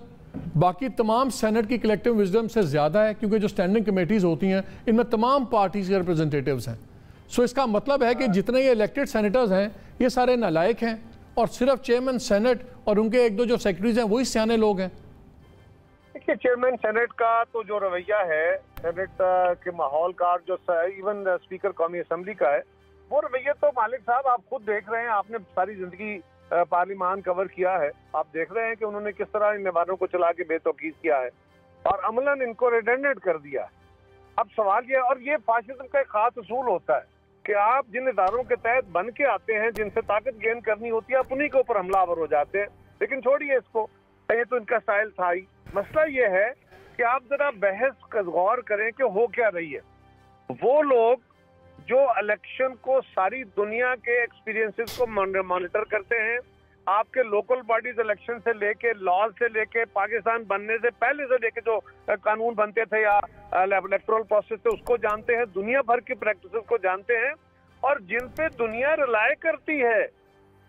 باقی تمام سینٹ کی کلیکٹیو وزڈم سے زیادہ ہے، کیونکہ جو سٹینڈنگ کمیٹیز ہوتی ہیں ان میں تمام پارٹیز کے ریپرزنٹیٹیوز ہیں. سو اس کا مطلب ہے کہ جتنے یہ الیکٹڈ سینیٹرز ہیں یہ سارے نالائق ہیں، اور صرف چیئرمین سینٹ اور ان کے ایک دو جو سیکرٹریز ہیں وہی سیانے لوگ ہیں. دیکھیے چیئرمین سینٹ کا تو جو رویہ ہے سینٹ کے ماحول کا، جو ایون اسپیکر قومی اسمبلی کا ہے، وہ رویہ تو مالک صاحب آپ خود دیکھ رہے ہیں. آپ نے ساری زندگی پارلیمان کور کیا ہے، آپ دیکھ رہے ہیں کہ انہوں نے کس طرح ان اداروں کو چلا کے بے توقیف کیا ہے اور عملاً ان کو ریڈنڈنٹ کر دیا. اب سوال یہ، اور یہ فاشزم کا ایک خاص اصول ہوتا ہے کہ آپ جن اداروں کے تحت بن کے آتے ہیں، جن سے طاقت گین کرنی ہوتی ہے، آپ انہی کے اوپر حملہ آور ہو جاتے ہیں. لیکن چھوڑیے اس کو، یہ تو ان کا سٹائل تھا ہی. مسئلہ یہ ہے کہ آپ ذرا بحث کا غور کریں کہ ہو کیا رہی ہے. وہ لوگ جو الیکشن کو ساری دنیا کے ایکسپیرینسز کو مانیٹر کرتے ہیں، آپ کے لوکل باڈیز الیکشن سے لے کے لاز سے لے کے پاکستان بننے سے پہلے سے لے کے جو قانون بنتے تھے یا الیکٹورل پروسیس تھے اس کو جانتے ہیں، دنیا بھر کی پریکٹسز کو جانتے ہیں، اور جن پہ دنیا رلائے کرتی ہے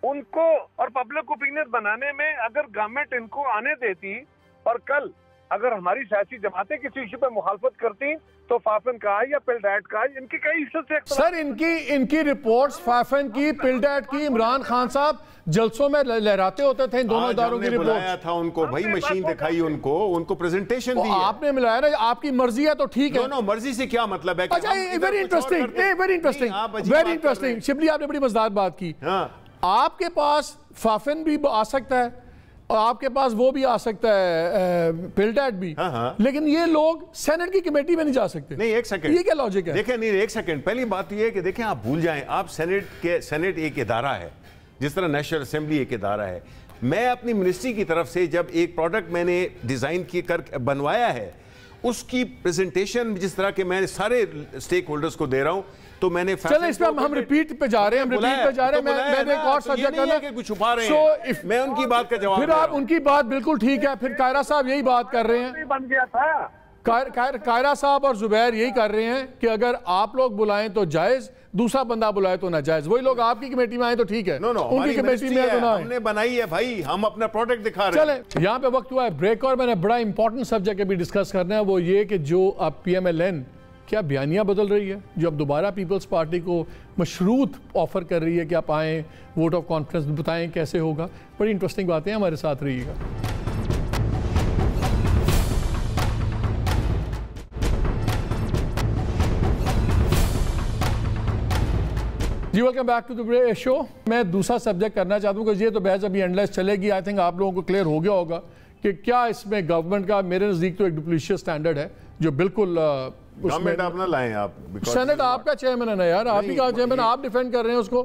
ان کو اور پبلک اوپینین بنانے میں اگر گورنمنٹ ان کو آنے دیتی، اور کل اگر ہماری سیاسی جماعتیں کسی ایشو پہ مخالفت کرتی تو فافن کا یا پلڈیٹ کا، ان کی کئی ایشو سے سر ان کی رپورٹس فافن کی، پلڈیٹ کی، عمران خان صاحب جلسوں میں لہراتے ہوتے تھے ان دونوں اداروں کی رپورٹ. بلایا تھا ان کو بھائی، مشین دکھائی ان کو پریزنٹیشن دی. آپ نے ملایا نا، آپ کی مرضی ہے تو ٹھیک ہے. نو مرضی سے کیا مطلب ہے؟ اچھا ویری انٹرسٹنگ شبلی، آپ نے بڑی مزدار بات کی. آپ کے پاس فافن بھی آ سکتا ہے اور آپ کے پاس وہ بھی آ سکتا ہے پلڈیٹ بھی، لیکن یہ لوگ سینٹ کی کمیٹی میں نہیں جا سکتے. نہیں ایک سیکنڈ، یہ کیا لاجک ہے؟ دیکھیں نہیں ایک سیکنڈ، پہلی بات یہ ہے کہ دیکھیں آپ بھول جائیں، آپ سینٹ ایک ادارہ ہے جس طرح نیشنل اسمبلی ایک ادارہ ہے. میں اپنی منسٹری کی طرف سے جب ایک پروڈکٹ میں نے ڈیزائن کی کر بنوایا ہے، اس کی پریزنٹیشن جس طرح کہ میں سارے سٹیک ہولڈرز کو دے رہا ہوں، تو میں نے چلیں اس پہ ہم ریپیٹ پہ جا رہے ہیں، میں نے ایک اور سبجیکٹ کرنا کہ کچھ چھپا رہے ہیں، میں ان کی بات کا جواب پھر آپ ان کی بات بالکل ٹھیک ہے. پھر قائرہ صاحب یہی بات کر رہے ہیں، بن گیا تھا قائرہ صاحب اور زبیر یہی کر رہے ہیں کہ اگر آپ لوگ بلائیں تو جائز، دوسرا بندہ بلائے تو ناجائز. وہی لوگ آپ کی کمیٹی میں آئیں تو ٹھیک ہے، ان کی کمیٹی میں تو نہ آئیں. ہم نے بنائی ہے بھائی، ہم اپنا پروڈکٹ دکھا رہے ہیں. چلیں یہاں پہ وقت ہوا ہے بریک، اور میں نے بڑا امپورٹنٹ سبجیکٹ ابھی ڈسکس کرنا ہے، وہ یہ کہ جو اب پی ایم ایل این کیا بیانیہ بدل رہی ہے، جو اب دوبارہ پیپلز پارٹی کو مشروط آفر کر رہی ہے کہ آپ آئیں، ووٹ آف کانفیڈنس بتائیں کیسے ہوگا. بڑی انٹرسٹنگ باتیں ہیں، ہمارے ساتھ رہیے گا. جی ویلکم بیک ٹو دی شو. میں دوسرا سبجیکٹ کرنا چاہتا ہوں کہ یہ تو بحث ابھی اینڈلیس چلے گی. آئی تھنک آپ لوگوں کو کلیئر ہو گیا ہوگا کہ کیا اس میں گورنمنٹ کا میرے نزدیک تو ایک ڈپلیشیس سٹینڈرڈ ہے جو بالکل گورنمنٹ آپ نہ لائیں. آپ سینٹ آپ کا چیئرمین ہے نا یار، آپ ہی کا چیئرمین، آپ ڈیفینڈ کر رہے ہیں اس کو.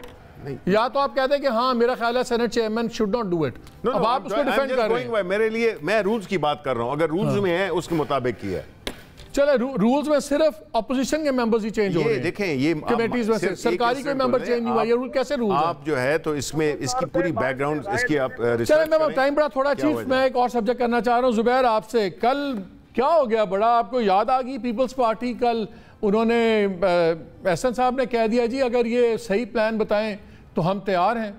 یا تو آپ کہتے ہیں کہ ہاں میرا خیال ہے Senate chairman should not do it, اب آپ اس کو ڈیفینڈ کر رہے ہیں. میرے لیے میں رولز کی بات کر رہا ہوں، اگر رولز میں ہے اس کے مطابق کی ہے. چلے رولز میں صرف اپوزیشن کے ممبرز ہی چینج ہو رہے ہیں. دیکھیں یہ کمیٹیز میں سے سرکاری کوئی ممبر چینج نہیں ہوا، یہ رول کیسے رولز ہیں؟ آپ جو ہے تو اس میں اس کی پوری بیک گراؤنڈ اس کی آپ چلیں میں ٹائم بڑا تھوڑا چیف، میں ایک اور سبجیکٹ کرنا چاہ رہا ہوں. زبیر آپ سے، کل کیا ہو گیا بڑا، آپ کو یاد آ گئی پیپلز پارٹی کل انہوں نے احسن صاحب نے کہہ دیا جی اگر یہ صحیح پلان بتائیں تو ہم تیار ہیں.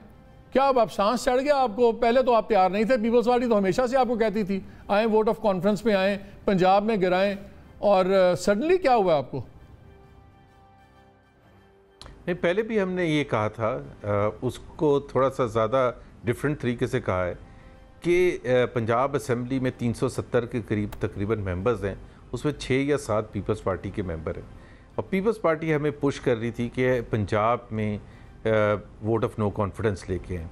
کیا اب سانس چڑھ گیا آپ کو؟ پہلے تو آپ تیار نہیں تھے، پیپلز پارٹی تو ہمیشہ سے آپ کو کہتی تھی آئیں ووٹ آف کانفرنس میں آئیں، پنجاب میں گرائیں، اور سڈنلی کیا ہوا آپ کو؟ نہیں پہلے بھی ہم نے یہ کہا تھا، اس کو تھوڑا سا زیادہ ڈیفرنٹ طریقے سے کہا ہے کہ پنجاب اسمبلی میں 370 کے قریب تقریباً ممبرز ہیں، اس میں 6 یا 7 پیپلز پارٹی کے ممبر ہیں، اور پیپلز پارٹی ہمیں پش کر رہی تھی کہ پنجاب میں ووٹ آف نو کانفیڈنس لے کے ہیں.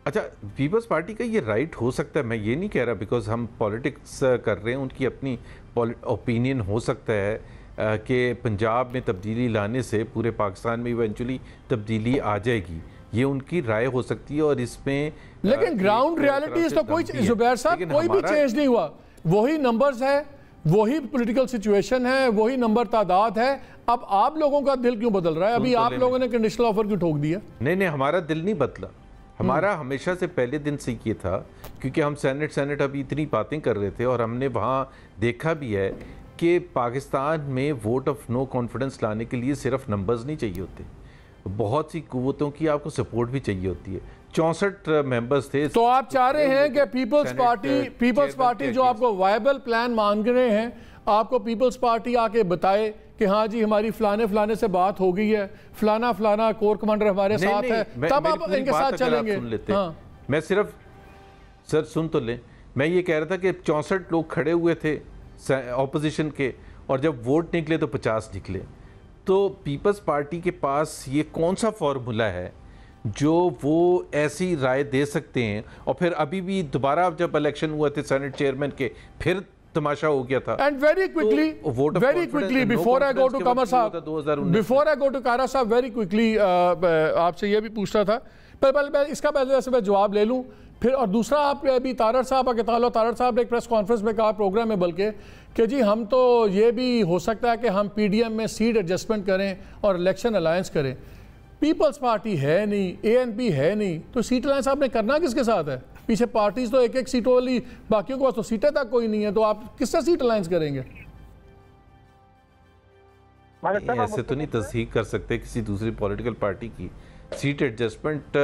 اچھا پیپلز پارٹی کا یہ رائٹ ہو سکتا ہے، میں یہ نہیں کہہ رہا بیکاز ہم پولیٹکس کر رہے ہیں، ان کی اپنی اوپینین ہو سکتا ہے کہ پنجاب میں تبدیلی لانے سے پورے پاکستان میں ایونچولی تبدیلی آ جائے گی، یہ ان کی رائے ہو سکتی ہے. اور اس میں لیکن گراؤنڈ ریالٹیز تو کوئی، زبیر صاحب کوئی بھی چینج نہیں ہوا، وہی نمبرز ہے، وہی پولیٹیکل سچویشن ہے، وہی نمبر تعداد ہے. اب آپ لوگوں کا دل کیوں بدل رہا ہے؟ ابھی آپ لوگوں نے کنڈیشنل آفر کیوں ٹھوک دیا؟ نہیں ہمارا دل نہیں بدلا، ہمارا ہمیشہ سے پہلے دن سے یہ تھا، کیونکہ ہم سینٹ ابھی اتنی باتیں کر رہے تھے، اور ہم نے وہاں دیکھا بھی ہے کہ پاکستان میں ووٹ آف نو کانفیڈنس لانے کے لیے صرف نمبرز نہیں چاہیے ہوتے، بہت سی قوتوں کی آپ کو سپورٹ بھی چاہیے ہوتی ہے. 64 ممبرز تھے. تو آپ چاہ رہے ہیں کہ پیپلز پارٹی جو آپ کو وائبل پلان مانگ رہے ہیں، آپ کو پیپلز پارٹی آ کے بتائے کہ ہاں جی ہماری فلانے سے بات ہو گئی ہے، فلانا کور کمانڈر ہمارے ساتھ ہے، تب آپ ان کے ساتھ چلیں گے. میں صرف سر سن تو لیں، میں یہ کہہ رہا تھا کہ 64 لوگ کھڑے ہوئے تھے اپوزیشن کے، اور جب ووٹ نکلے تو 50 نکلے. تو پیپلز پارٹی کے پاس یہ کون سا فارمولا ہے جو وہ ایسی رائے دے سکتے ہیں؟ اور پھر ابھی بھی دوبارہ جب الیکشن ہوا تھے سینٹ چیئرمین کے، پھر تماشا ہو گیا تھا. And very quickly before I go to Qamar sahib, before I go to کارا صاحب، ویری کوئکلی آپ سے یہ بھی پوچھنا تھا، پہلے اس کا پہلے سے میں جواب لے لوں پھر. اور دوسرا آپ ابھی تارڑ صاحب کا تعلق، تارڑ صاحب نے ایک پریس کانفرنس میں کہا پروگرام میں بلکہ کہ جی ہم تو یہ بھی ہو سکتا ہے کہ ہم پی ڈی ایم میں سیٹ ایڈجسٹمنٹ کریں اور الیکشن الائنس کریں. پیپلز پارٹی ہے نہیں، اے این پی ہے نہیں، تو سیٹ الائنس آپ نے کرنا کس کے ساتھ ہے؟ پیچھے پارٹیز تو ایک سیٹوں والی، باقیوں کے پاس تو سیٹیں تک کوئی نہیں ہے، تو آپ کس سے سیٹ الائنس کریں گے؟ ایسے تو نہیں تصدیق کر سکتے کسی دوسری پولیٹیکل پارٹی کی سیٹ ایڈجسٹمنٹ.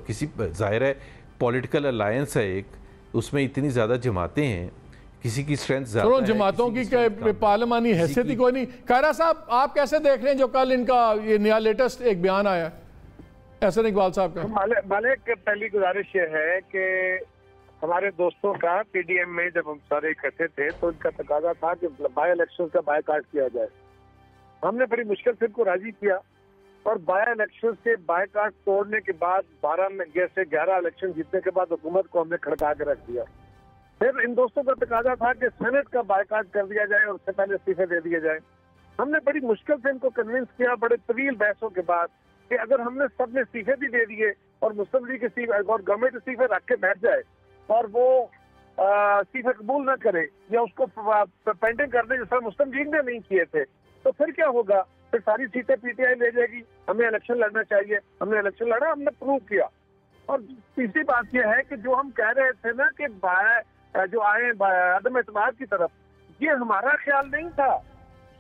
کسی ظاہر ہے پولیٹیکل الائنس ہے ایک، اس میں اتنی زیادہ جماعتیں ہیں، کسی کی اسٹرینتھ زیادہ ہے. جماعتوں کی پارلیمانی حیثیت ہی کوئی نہیں. کائرہ صاحب آپ کیسے دیکھ رہے ہیں جو کل ان کا یہ نیا لیٹسٹ ایک بیان آیا ہے احسن اقبال صاحب کا؟ مالک، پہلی گزارش یہ ہے کہ ہمارے دوستوں کا پی ڈی ایم میں جب ہم سارے اکٹھے تھے تو ان کا تقاضا تھا کہ بائی الیکشن کا بائیکاٹ کیا جائے. ہم نے بڑی مشکل سے ان کو راضی کیا، اور بائی الیکشن سے بائیکاٹ توڑنے کے بعد 12 میں سے 11 الیکشن جیتنے کے بعد حکومت کو ہم نے کھڑکا کے رکھ دیا. پھر ان دوستوں کا تقاضا تھا کہ سینٹ کا بائیکاٹ کر دیا جائے اور اس سے پہلے استعفے دے دیے جائیں. ہم نے بڑی مشکل سے ان کو کنونس کیا، بڑے طویل بحثوں کے بعد، کہ اگر ہم نے سب نے استعفے بھی دے دیے اور مسلم لیگ اور گورنمنٹ استعفے رکھ کے بیٹھ جائے اور وہ استعفے قبول نہ کرے یا اس کو پینڈنگ کر دے جس طرح مسلم لیگ نے نہیں کیے تھے، تو پھر کیا ہوگا؟ پھر ساری سیٹیں پی ٹی آئی لے جائے گی. ہمیں الیکشن لڑنا چاہیے، ہم نے الیکشن لڑا، ہم نے پروو کیا. اور تیسری بات یہ ہے کہ جو ہم کہہ رہے تھے نا کہ جو آئے عدم اعتماد کی طرف، یہ ہمارا خیال نہیں تھا.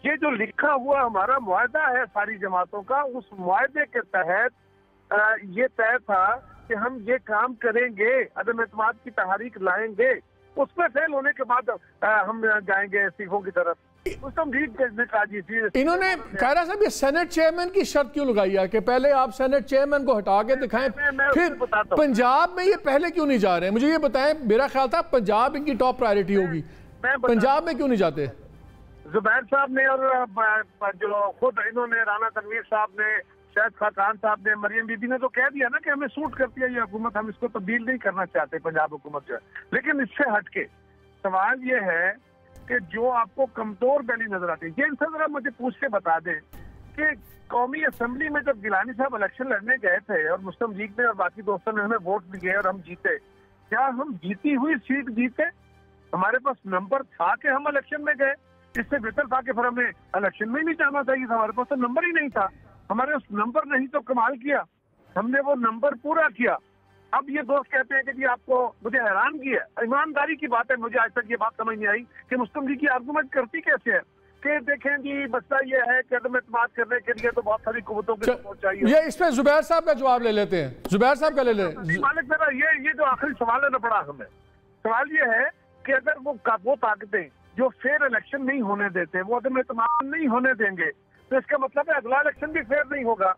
یہ جو لکھا ہوا ہمارا معاہدہ ہے ساری جماعتوں کا، اس معاہدے کے تحت یہ طے تھا کہ ہم یہ کام کریں گے، عدم اعتماد کی تحریک لائیں گے، اس میں فیل ہونے کے بعد ہم جائیں گے استعفوں کی طرف. انہوں نے کائرہ صاحب یہ سینٹ چیئرمین کی شرط کیوں لگائی ہے کہ پہلے آپ سینٹ چیئرمین کو ہٹا کے دکھائیں؟ پھر پنجاب میں یہ پہلے کیوں نہیں جا رہے ہیں؟ مجھے یہ بتائیں، میرا خیال تھا پنجاب ان کی ٹاپ پرائیورٹی ہوگی، پنجاب میں کیوں نہیں جاتے؟ زبیر صاحب نے اور جو خود انہوں نے رانا تنویر صاحب نے، شاہد خاقان صاحب نے، مریم بی بی نے تو کہہ دیا نا کہ ہمیں سوٹ کرتی ہے یہ حکومت، ہم اس کو تبدیل نہیں کرنا چاہتے پنجاب حکومت جو ہے. لیکن اس سے ہٹ کے سوال یہ ہے کہ جو آپ کو کمزور بیلی نظر آتی ہے، یہ ان سے ذرا مجھے پوچھ کے بتا دیں کہ قومی اسمبلی میں جب گیلانی صاحب الیکشن لڑنے گئے تھے اور مسلم لیگ نے اور باقی دوستوں نے ہمیں ووٹ دیے اور ہم جیتے، کیا ہم جیتی ہوئی سیٹ جیتے؟ ہمارے پاس نمبر تھا کہ ہم الیکشن میں گئے؟ اس سے بہتر تھا کہ پھر ہمیں الیکشن میں نہیں جانا چاہیے تھا، ہمارے پاس تو نمبر ہی نہیں تھا. ہمارے اس نمبر نہیں تو کمال کیا، ہم نے وہ نمبر پورا کیا. اب یہ دوست کہتے ہیں کہ جی آپ کو، مجھے حیران کیا، ایمانداری کی بات ہے، مجھے آج تک یہ بات سمجھ نہیں آئی کہ مسلم لیگ کی آرگومنٹ کرتی کیسے ہے کہ دیکھیں جی مسئلہ یہ ہے کہ عدم اعتماد کرنے کے لیے تو بہت ساری قوتوں کی سپورٹ چاہیے. یہ اس پہ زبیر صاحب کا جواب لے لیتے ہیں، زبیر صاحب کا لے لیں. مالک میرا یہ جو آخری سوال ہے نا بڑا اہم ہے. سوال یہ ہے کہ اگر وہ طاقتیں جو فیئر الیکشن نہیں ہونے دیتے، وہ عدم اعتماد نہیں ہونے دیں گے، تو اس کا مطلب ہے اگلا الیکشن بھی فیئر نہیں ہوگا.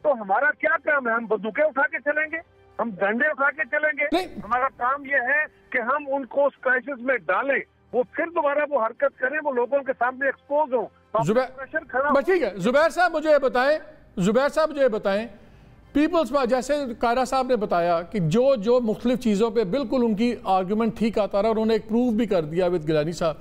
تو ہمارا کیا کام ہے؟ ہم بندوقیں اٹھا کے چلیں گے؟ ہم ڈنڈے اٹھا کے چلیں گے؟ ہمارا کام یہ ہے کہ ہم ان کو اس کرائسس میں ڈالیں، وہ پھر دوبارہ وہ حرکت کریں، وہ لوگوں کے سامنے ایکسپوز ہوں. ٹھیک ہے زبیر صاحب مجھے یہ بتائیں پیپلز جیسے کائرہ صاحب نے بتایا کہ جو مختلف چیزوں پہ بالکل ان کی آرگومنٹ ٹھیک آتا رہا، انہوں نے ایک پروف بھی کر دیا وتھ گیلانی صاحب.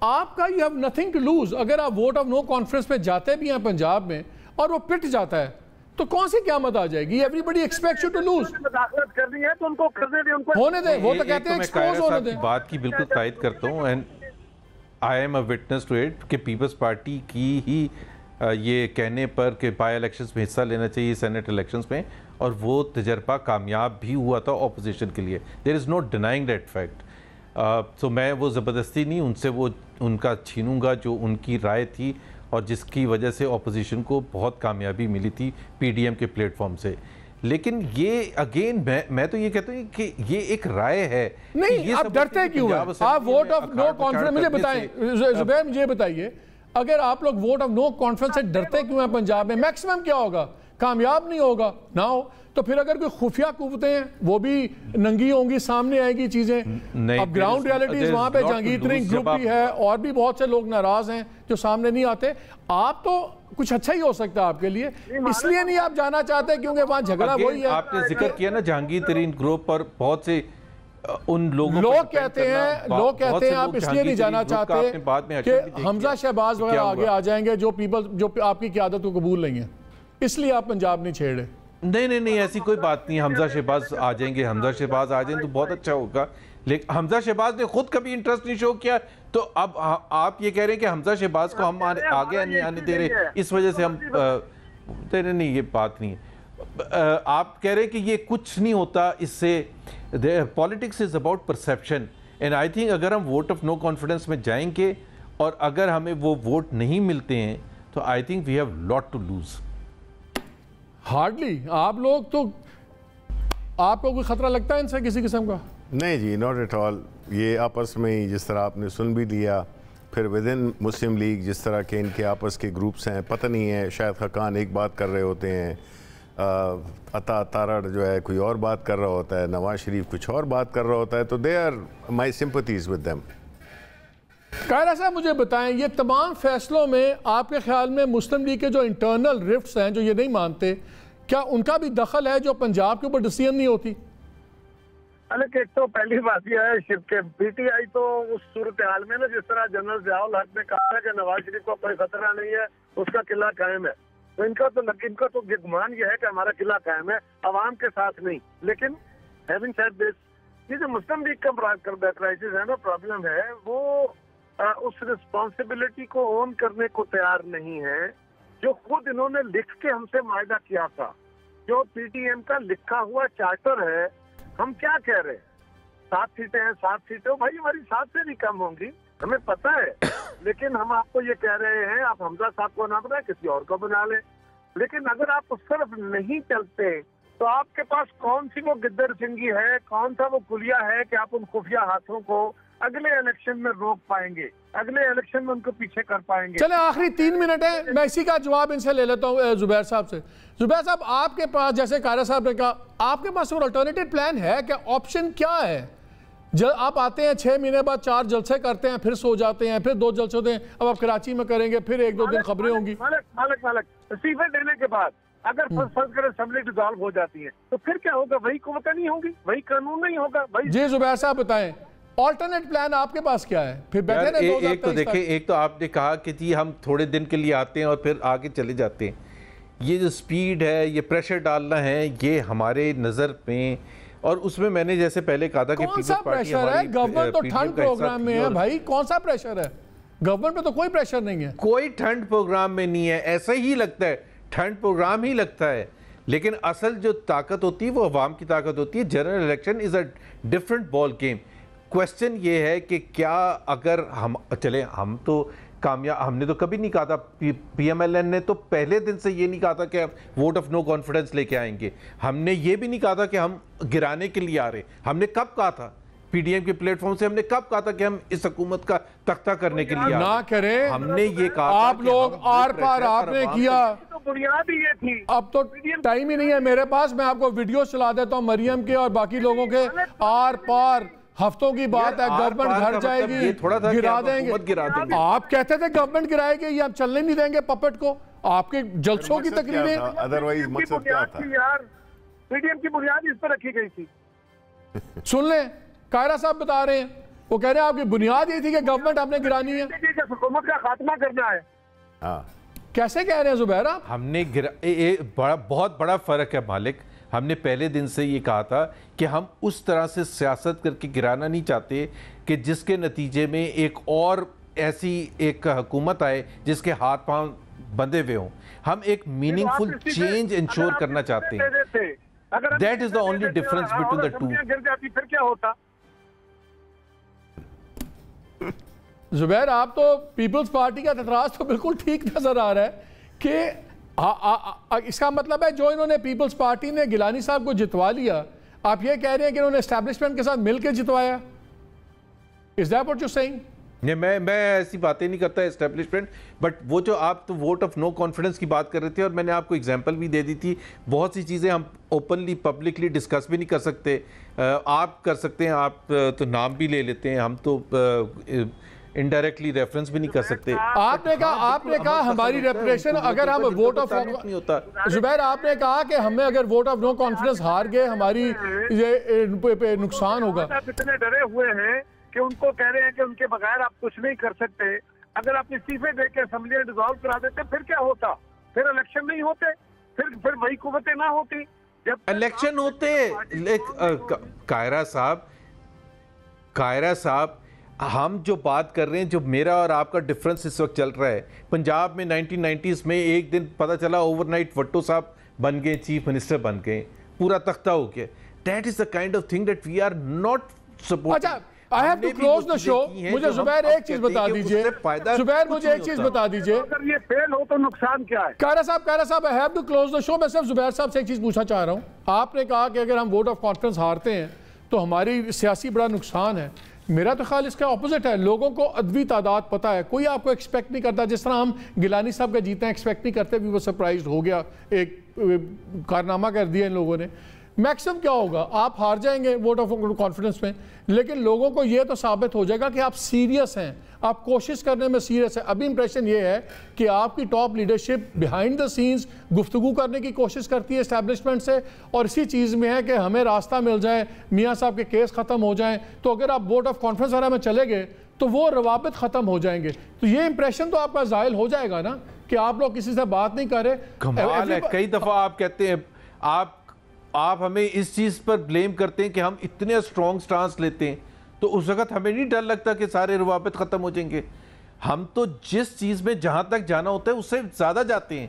آپ کا you have nothing to lose. اگر آپ ووٹ آف نو کانفرنس پہ جاتے بھی ہیں پنجاب میں اور وہ پٹ جاتا ہے تو کون سی قیامت آ جائے گی؟ Everybody expects you to lose. مداخلت کرنی ہے تو ان کو کرنے دیں، ان کو ہونے دیں. وہ تو کہتے ہیں ایکسپوز ہونے دیں. بات کی بالکل تائید کرتا ہوں، and I am a witness to it کہ پیپلز پارٹی کی ہی یہ کہنے پر کہ بائی الیکشنز میں حصہ لینا چاہیے سینٹ الیکشنز میں، اور وہ تجربہ کامیاب بھی ہوا تھا اپوزیشن کے لیے. دیر از نو ڈینائنگ دیٹ فیکٹ. تو میں وہ زبردستی نہیں ان سے وہ ان کا چھینوں گا جو ان کی رائے تھی اور جس کی وجہ سے اپوزیشن کو بہت کامیابی ملی تھی پی ڈی ایم کے پلیٹ فارم سے. لیکن یہ اگین میں تو یہ کہتا ہوں کہ یہ ایک رائے ہے. نہیں آپ ڈرتے کیوں ہیں؟ آپ ووٹ آف نو کانفیڈنس مجھے بتائیں زبیر، مجھے بتائیے اگر آپ لوگ ووٹ آف نو کانفیڈنس سے ڈرتے کیوں ہیں پنجاب میں؟ میکسیمم کیا ہوگا؟ کامیاب نہیں ہوگا نہ ہو تو پھر اگر کوئی خفیہ قوتیں ہیں وہ بھی ننگی ہوں گی، سامنے آئیں گی چیزیں. اب گراؤنڈ ریالٹیز وہاں پہ جہانگیر ترین گروپ بھی ہے اور بھی بہت سے لوگ ناراض ہیں جو سامنے نہیں آتے. آپ تو کچھ اچھا ہی ہو سکتا ہے آپ کے لیے، اس لیے نہیں آپ جانا چاہتے کیونکہ وہاں جھگڑا وہی ہے. آپ نے ذکر کیا نا جہانگیر ترین گروپ پر بہت سے ان لوگ کہتے ہیں آپ اس لیے نہیں جانا چاہتے کہ حمزہ شہباز وغیرہ آگے آ جائیں گے جو آپ کی قیادت کو قبول نہیں ہے، اس لیے آپ پنجاب نہیں چھیڑے. نہیں ایسی کوئی بات نہیں. حمزہ شہباز آ جائیں گے، حمزہ شہباز آ جائیں تو بہت اچھا ہوگا. لیکن حمزہ شہباز نے خود کبھی انٹرسٹ نہیں شو کیا، تو اب آپ یہ کہہ رہے ہیں کہ حمزہ شہباز کو ہم آگے نہیں آنے دے رہے، اس وجہ سے ہم نہیں، یہ بات نہیں ہے. آپ کہہ رہے ہیں کہ یہ کچھ نہیں ہوتا اس سے. Politics is about perception and I think اگر ہم ووٹ آف نو کانفیڈنس میں جائیں گے اور اگر ہمیں وہ ووٹ نہیں ملتے ہیں تو I think we have lot to lose. Hardly آپ لوگ تو، آپ کو کوئی خطرہ لگتا ہے ان سے کسی قسم کا؟ نہیں جی، ناٹ ایٹ آل. یہ آپس میں ہی جس طرح آپ نے سن بھی لیا، پھر ود ان مسلم لیگ جس طرح کے ان کے آپس کے گروپس ہیں، پتہ نہیں ہے شاید خاقان ایک بات کر رہے ہوتے ہیں، عطا تارڑ جو ہے کوئی اور بات کر رہا ہوتا ہے، نواز شریف کچھ اور بات کر رہا ہوتا ہے، تو they are my sympathies with them. Kaira sahib مجھے بتائیں یہ تمام فیصلوں میں آپ کے خیال میں مسلم لیگ کے جو انٹرنل رفٹس ہیں جو یہ نہیں مانتے، کیا ان کا بھی دخل ہے جو پنجاب کے اوپر ڈیسیژن نہیں ہوتی؟ حالانکہ ایک تو پہلی بات یہ ہے شرک کے پی ٹی آئی تو اس صورتحال میں نا جس طرح جنرل ضیاء الحق نے کہا ہے کہ نواز شریف کو کوئی خطرہ نہیں ہے، اس کا قلعہ قائم ہے، تو ان کا تو گمان یہ ہے کہ ہمارا قلعہ قائم ہے، عوام کے ساتھ نہیں. لیکن ہیونگ سیڈ دس، یہ جو مسلم لیگ کا کرائسس ہے نا، پرابلم ہے، وہ اس رسپانسبلٹی کو اون کرنے کو تیار نہیں ہے جو خود انہوں نے لکھ کے ہم سے معاہدہ کیا تھا، جو پی ٹی ایم کا لکھا ہوا چارٹر ہے. ہم کیا کہہ رہے ہیں؟ 7 سیٹیں ہیں، 7 سیٹیں بھائی ہماری 7 سے بھی کم ہوں گی، ہمیں پتہ ہے. لیکن ہم آپ کو یہ کہہ رہے ہیں آپ حمزہ صاحب کو نہ بنائیں، کسی اور کو بنا لیں. لیکن اگر آپ اس طرف نہیں چلتے تو آپ کے پاس کون سی وہ گدر سنگی ہے، کون سا وہ کلیا ہے کہ آپ ان خفیہ ہاتھوں کو اگلے الیکشن میں روک پائیں گے، اگلے الیکشن میں ان کو پیچھے کر پائیں گے؟ چلیں آخری 3 منٹ ہے، میں اسی کا جواب ان سے لے لیتا ہوں زبیر صاحب سے. زبیر صاحب آپ کے پاس، جیسے قاہرہ صاحب نے کہا، آپ کے پاس کوئی الٹرنیٹیو پلان ہے کہ آپشن کیا ہے؟ آپ آتے ہیں 6 مہینے بعد 4 جلسے کرتے ہیں، پھر سو جاتے ہیں، پھر 2 جلسے ہوتے ہیں، اب آپ کراچی میں کریں گے، پھر 1-2 دن خبریں ہوں گی. مالک استعفے دینے کے بعد اگر فرض کریں اسمبلی ڈیزالو ہو جاتی ہے تو پھر کیا ہوگا؟ وہی قوتیں نہیں ہوں گی، وہی قانون نہیں ہوگا. جی زبیر صاحب بتائیں آلٹرنیٹ پلان آپ کے پاس کیا ہے؟ پھر بیٹھے رہے 2 ایک تو دیکھیں، ایک تو آپ نے کہا کہ جی ہم تھوڑے دن کے لیے آتے ہیں اور پھر آگے چلے جاتے ہیں. یہ جو سپیڈ ہے، یہ پریشر ڈالنا ہے، یہ ہمارے نظر میں، اور اس میں میں نے جیسے پہلے کہا تھا کہ کون سا پریشر ہے؟ گورنمنٹ تو ٹھنڈ پروگرام میں ہے بھائی، کون سا پریشر ہے؟ گورنمنٹ پہ تو کوئی پریشر نہیں ہے. کوئی ٹھنڈ پروگرام میں نہیں ہے، ایسا ہی لگتا ہے، ٹھنڈ پروگرام ہی لگتا ہے. لیکن اصل جو طاقت ہوتی ہے وہ عوام کی طاقت ہوتی ہے. General election is a different ball game. Question یہ ہے کہ کیا اگر ہم چلیں، ہم تو کامیاب، ہم نے تو کبھی نہیں کہا تھا، پی ایم ایل این نے تو پہلے دن سے یہ نہیں کہا تھا کہ ہم ووٹ آف نو کانفیڈنس لے کے آئیں گے. ہم نے یہ بھی نہیں کہا تھا کہ ہم گرانے کے لیے آ رہے. ہم نے کب کہا تھا پی ڈی ایم کے پلیٹ فارم سے، ہم نے کب کہا تھا کہ ہم اس حکومت کا تختہ کرنے کے لیے نہ کریں؟ ہم نے یہ کہا تھا آپ لوگ آر پار آپ نے کیا. بنیاد ہی یہ تھی. اب تو ٹائم ہی نہیں ہے میرے پاس، میں آپ کو ویڈیو چلا دیتا ہوں مریم کے اور باقی لوگوں کے. آر پار ہفتوں کی بات ہے، گورنمنٹ گھر جائے گی، گرا دیں گے. آپ کہتے تھے گورنمنٹ گرائے گی، یہ ہم چلنے نہیں دیں گے پپٹ کو. آپ کے جلسوں کی تقریریں، ادروائز مقصد کیا تھا؟ پی ڈی ایم کی بنیاد اس پر رکھی گئی تھی. سن لیں قاہرہ صاحب بتا رہے ہیں، وہ کہہ رہے ہیں آپ کی بنیاد یہ تھی کہ گورنمنٹ ہم نے گرانی ہے، حکومت کا خاتمہ کرنا ہے. کیسے کہہ رہے ہیں زبیر آپ؟ ہم نے بہت بڑا فرق ہے مالک. ہم نے پہلے دن سے یہ کہا تھا کہ ہم اس طرح سے سیاست کر کے گرانا نہیں چاہتے کہ جس کے نتیجے میں ایک اور ایسی ایک حکومت آئے جس کے ہاتھ پاؤں بندھے ہوئے ہوں. ہم ایک میننگ فل چینج انشور کرنا چاہتے ہیں. That is the only difference between the two. پھر کیا ہوتا؟ زبیر آپ تو پیپلز پارٹی کا اعتراض تو بالکل ٹھیک نظر آ رہا ہے کہ اس کا مطلب ہے جو انہوں نے پیپلز پارٹی نے گیلانی صاحب کو جتوا لیا، آپ یہ کہہ رہے ہیں کہ انہوں نے اسٹیبلشمنٹ کے ساتھ مل کے جتوایا؟ Is that what you're saying? میں ایسی باتیں نہیں کرتا اسٹیبلشمنٹ، بٹ وہ جو آپ تو ووٹ آف نو کانفیڈنس کی بات کر رہے تھے، اور میں نے آپ کو اگزامپل بھی دے دی تھی، بہت سی چیزیں ہم اوپنلی پبلکلی ڈسکس بھی نہیں کر سکتے، آپ کر سکتے ہیں، آپ تو نام بھی لے لیتے ہیں، ہم تو انڈائریکٹلی ریفرنس بھی نہیں کر سکتے۔ آپ نے کہا ہماری ریپوٹیشن، اگر ہم ووٹ آف زبیر، آپ نے کہا کہ ہمیں اگر ووٹ آف نو کانفیڈنس ہار گئے ہماری یہ نقصان ہوگا۔ اتنے ڈرے ہوئے ہیں کہ ان کو کہہ رہے ہیں کہ ان کے بغیر آپ کچھ نہیں کر سکتے، اگر آپ استعفے دے کے اسمبلی ڈیزالو کرا دیتے پھر کیا ہوتا؟ پھر الیکشن نہیں ہوتے، پھر وہی قوتیں نہ ہوتی۔ جب الیکشن ہوتے قاہرہ صاحب ہم جو بات کر رہے ہیں، جو میرا اور آپ کا ڈیفرنس اس وقت چل رہا ہے، پنجاب میں 1990s میں ایک دن پتہ چلا اوور نائٹ بھٹو صاحب بن گئے چیف منسٹر، بن گئے، پورا تختہ ہو گیا۔ That is the kind of thing that we are not supporting۔ I have to close the show۔ مجھے زبیر ایک چیز بتا دیجئے، زبیر مجھے ایک چیز بتا دیجئے، اگر یہ فیل ہو تو نقصان کیا ہے؟ قاہرہ صاحب I have to close the show۔ میں صرف زبیر صاحب سے ایک چیز پوچھنا چاہ رہا ہوں۔ آپ نے کہا کہ اگر ہم ووٹ آف کانفیڈنس ہارتے ہیں تو ہماری سیاسی بڑا نقصان ہے۔ میرا تو خیال اس کا اپوزٹ ہے، لوگوں کو عددی تعداد پتہ ہے، کوئی آپ کو ایکسپیکٹ نہیں کرتا، جس طرح ہم گیلانی صاحب کا جیتنا ایکسپیکٹ نہیں کرتے، بھی وہ سرپرائزڈ ہو گیا، ایک کارنامہ کر دیا ان لوگوں نے۔ میکسم کیا ہوگا؟ آپ ہار جائیں گے ووٹ آف کانفیڈنس میں، لیکن لوگوں کو یہ تو ثابت ہو جائے گا کہ آپ سیریس ہیں، آپ کوشش کرنے میں سیریس ہیں۔ ابھی امپریشن یہ ہے کہ آپ کی top leadership behind the scenes گفتگو کرنے کی کوشش کرتی ہے اسٹیبلشمنٹ سے، اور اسی چیز میں ہے کہ ہمیں راستہ مل جائے، میاں صاحب کے کیس ختم ہو جائیں، تو اگر آپ ووٹ آف کانفیڈنس وغیرہ میں چلے گئے تو وہ روابط ختم ہو جائیں گے۔ تو یہ امپریشن تو آپ کا زائل ہو جائے گا نا کہ آپ لوگ کسی سے بات نہیں کر رہے۔ کمال ہے، کئی دفعہ آپ کہتے ہیں، آپ ہمیں اس چیز پر بلیم کرتے ہیں کہ ہم اتنے اسٹرانگ سٹانس لیتے ہیں، تو اس وقت ہمیں نہیں ڈر لگتا کہ سارے روابط ختم ہو جائیں گے؟ ہم تو جس چیز میں جہاں تک جانا ہوتا ہے اس سے زیادہ جاتے ہیں۔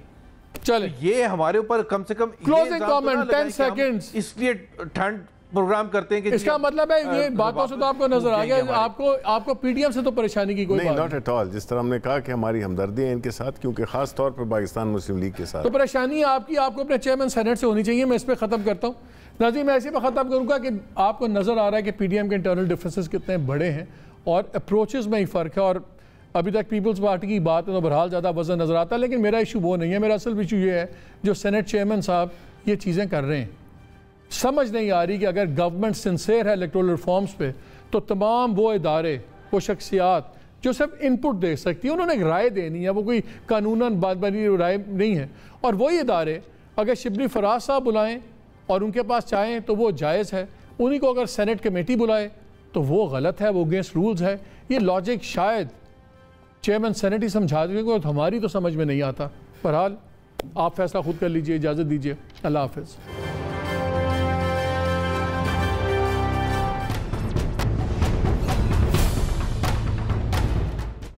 چلیں یہ ہمارے اوپر کم سے کم کلوزنگ کامنٹ 10 سیکنڈز اس لیے ٹھنڈ پروگرام کرتے ہیں کہ اس کا مطلب ہے یہ باتوں سے تو آپ کو نظر آ گیا، آپ کو پی ڈی ایم سے تو پریشانی کی کوئی بات نہیں، ناٹ ایٹ آل۔ جس طرح ہم نے کہا کہ ہماری ہمدردی ہے ان کے ساتھ، کیونکہ خاص طور پر پاکستان مسلم لیگ کے ساتھ، تو پریشانی آپ کی، آپ کو اپنے چیئرمین سینٹ سے ہونی چاہیے۔ میں اس پہ ختم کرتا ہوں ناظرین، میں اسی پہ ختم کروں گا کہ آپ کو نظر آ رہا ہے کہ پی ڈی ایم کے انٹرنل ڈفرینسز کتنے بڑے ہیں اور اپروچز میں ہی فرق ہے، اور ابھی تک پیپلز پارٹی کی بات ہے تو بہرحال زیادہ وزن نظر آتا ہے، لیکن میرا ایشو وہ نہیں ہے۔ میرا اصل ایشو یہ ہے جو سینٹ چیئرمین صاحب یہ چیزیں کر رہے ہیں، سمجھ نہیں آ رہی کہ اگر گورنمنٹ سنسیئر ہے الیکٹورل ریفارمز پہ تو تمام وہ ادارے، وہ شخصیات جو صرف ان پٹ دے سکتی ہیں، انہوں نے ایک رائے دینی ہے، وہ کوئی قانوناً بات بنی رائے نہیں ہے، اور وہی ادارے اگر شبلی فراز صاحب بلائیں اور ان کے پاس چاہیں تو وہ جائز ہے، انہی کو اگر سینٹ کمیٹی بلائے تو وہ غلط ہے، وہ اگینسٹ رولز ہے۔ یہ لاجک شاید چیئرمین سینٹ ہی سمجھا دیں گے، ہماری تو سمجھ میں نہیں آتا۔ بہرحال آپ فیصلہ خود کر لیجئے، اجازت دیجئے، اللہ حافظ۔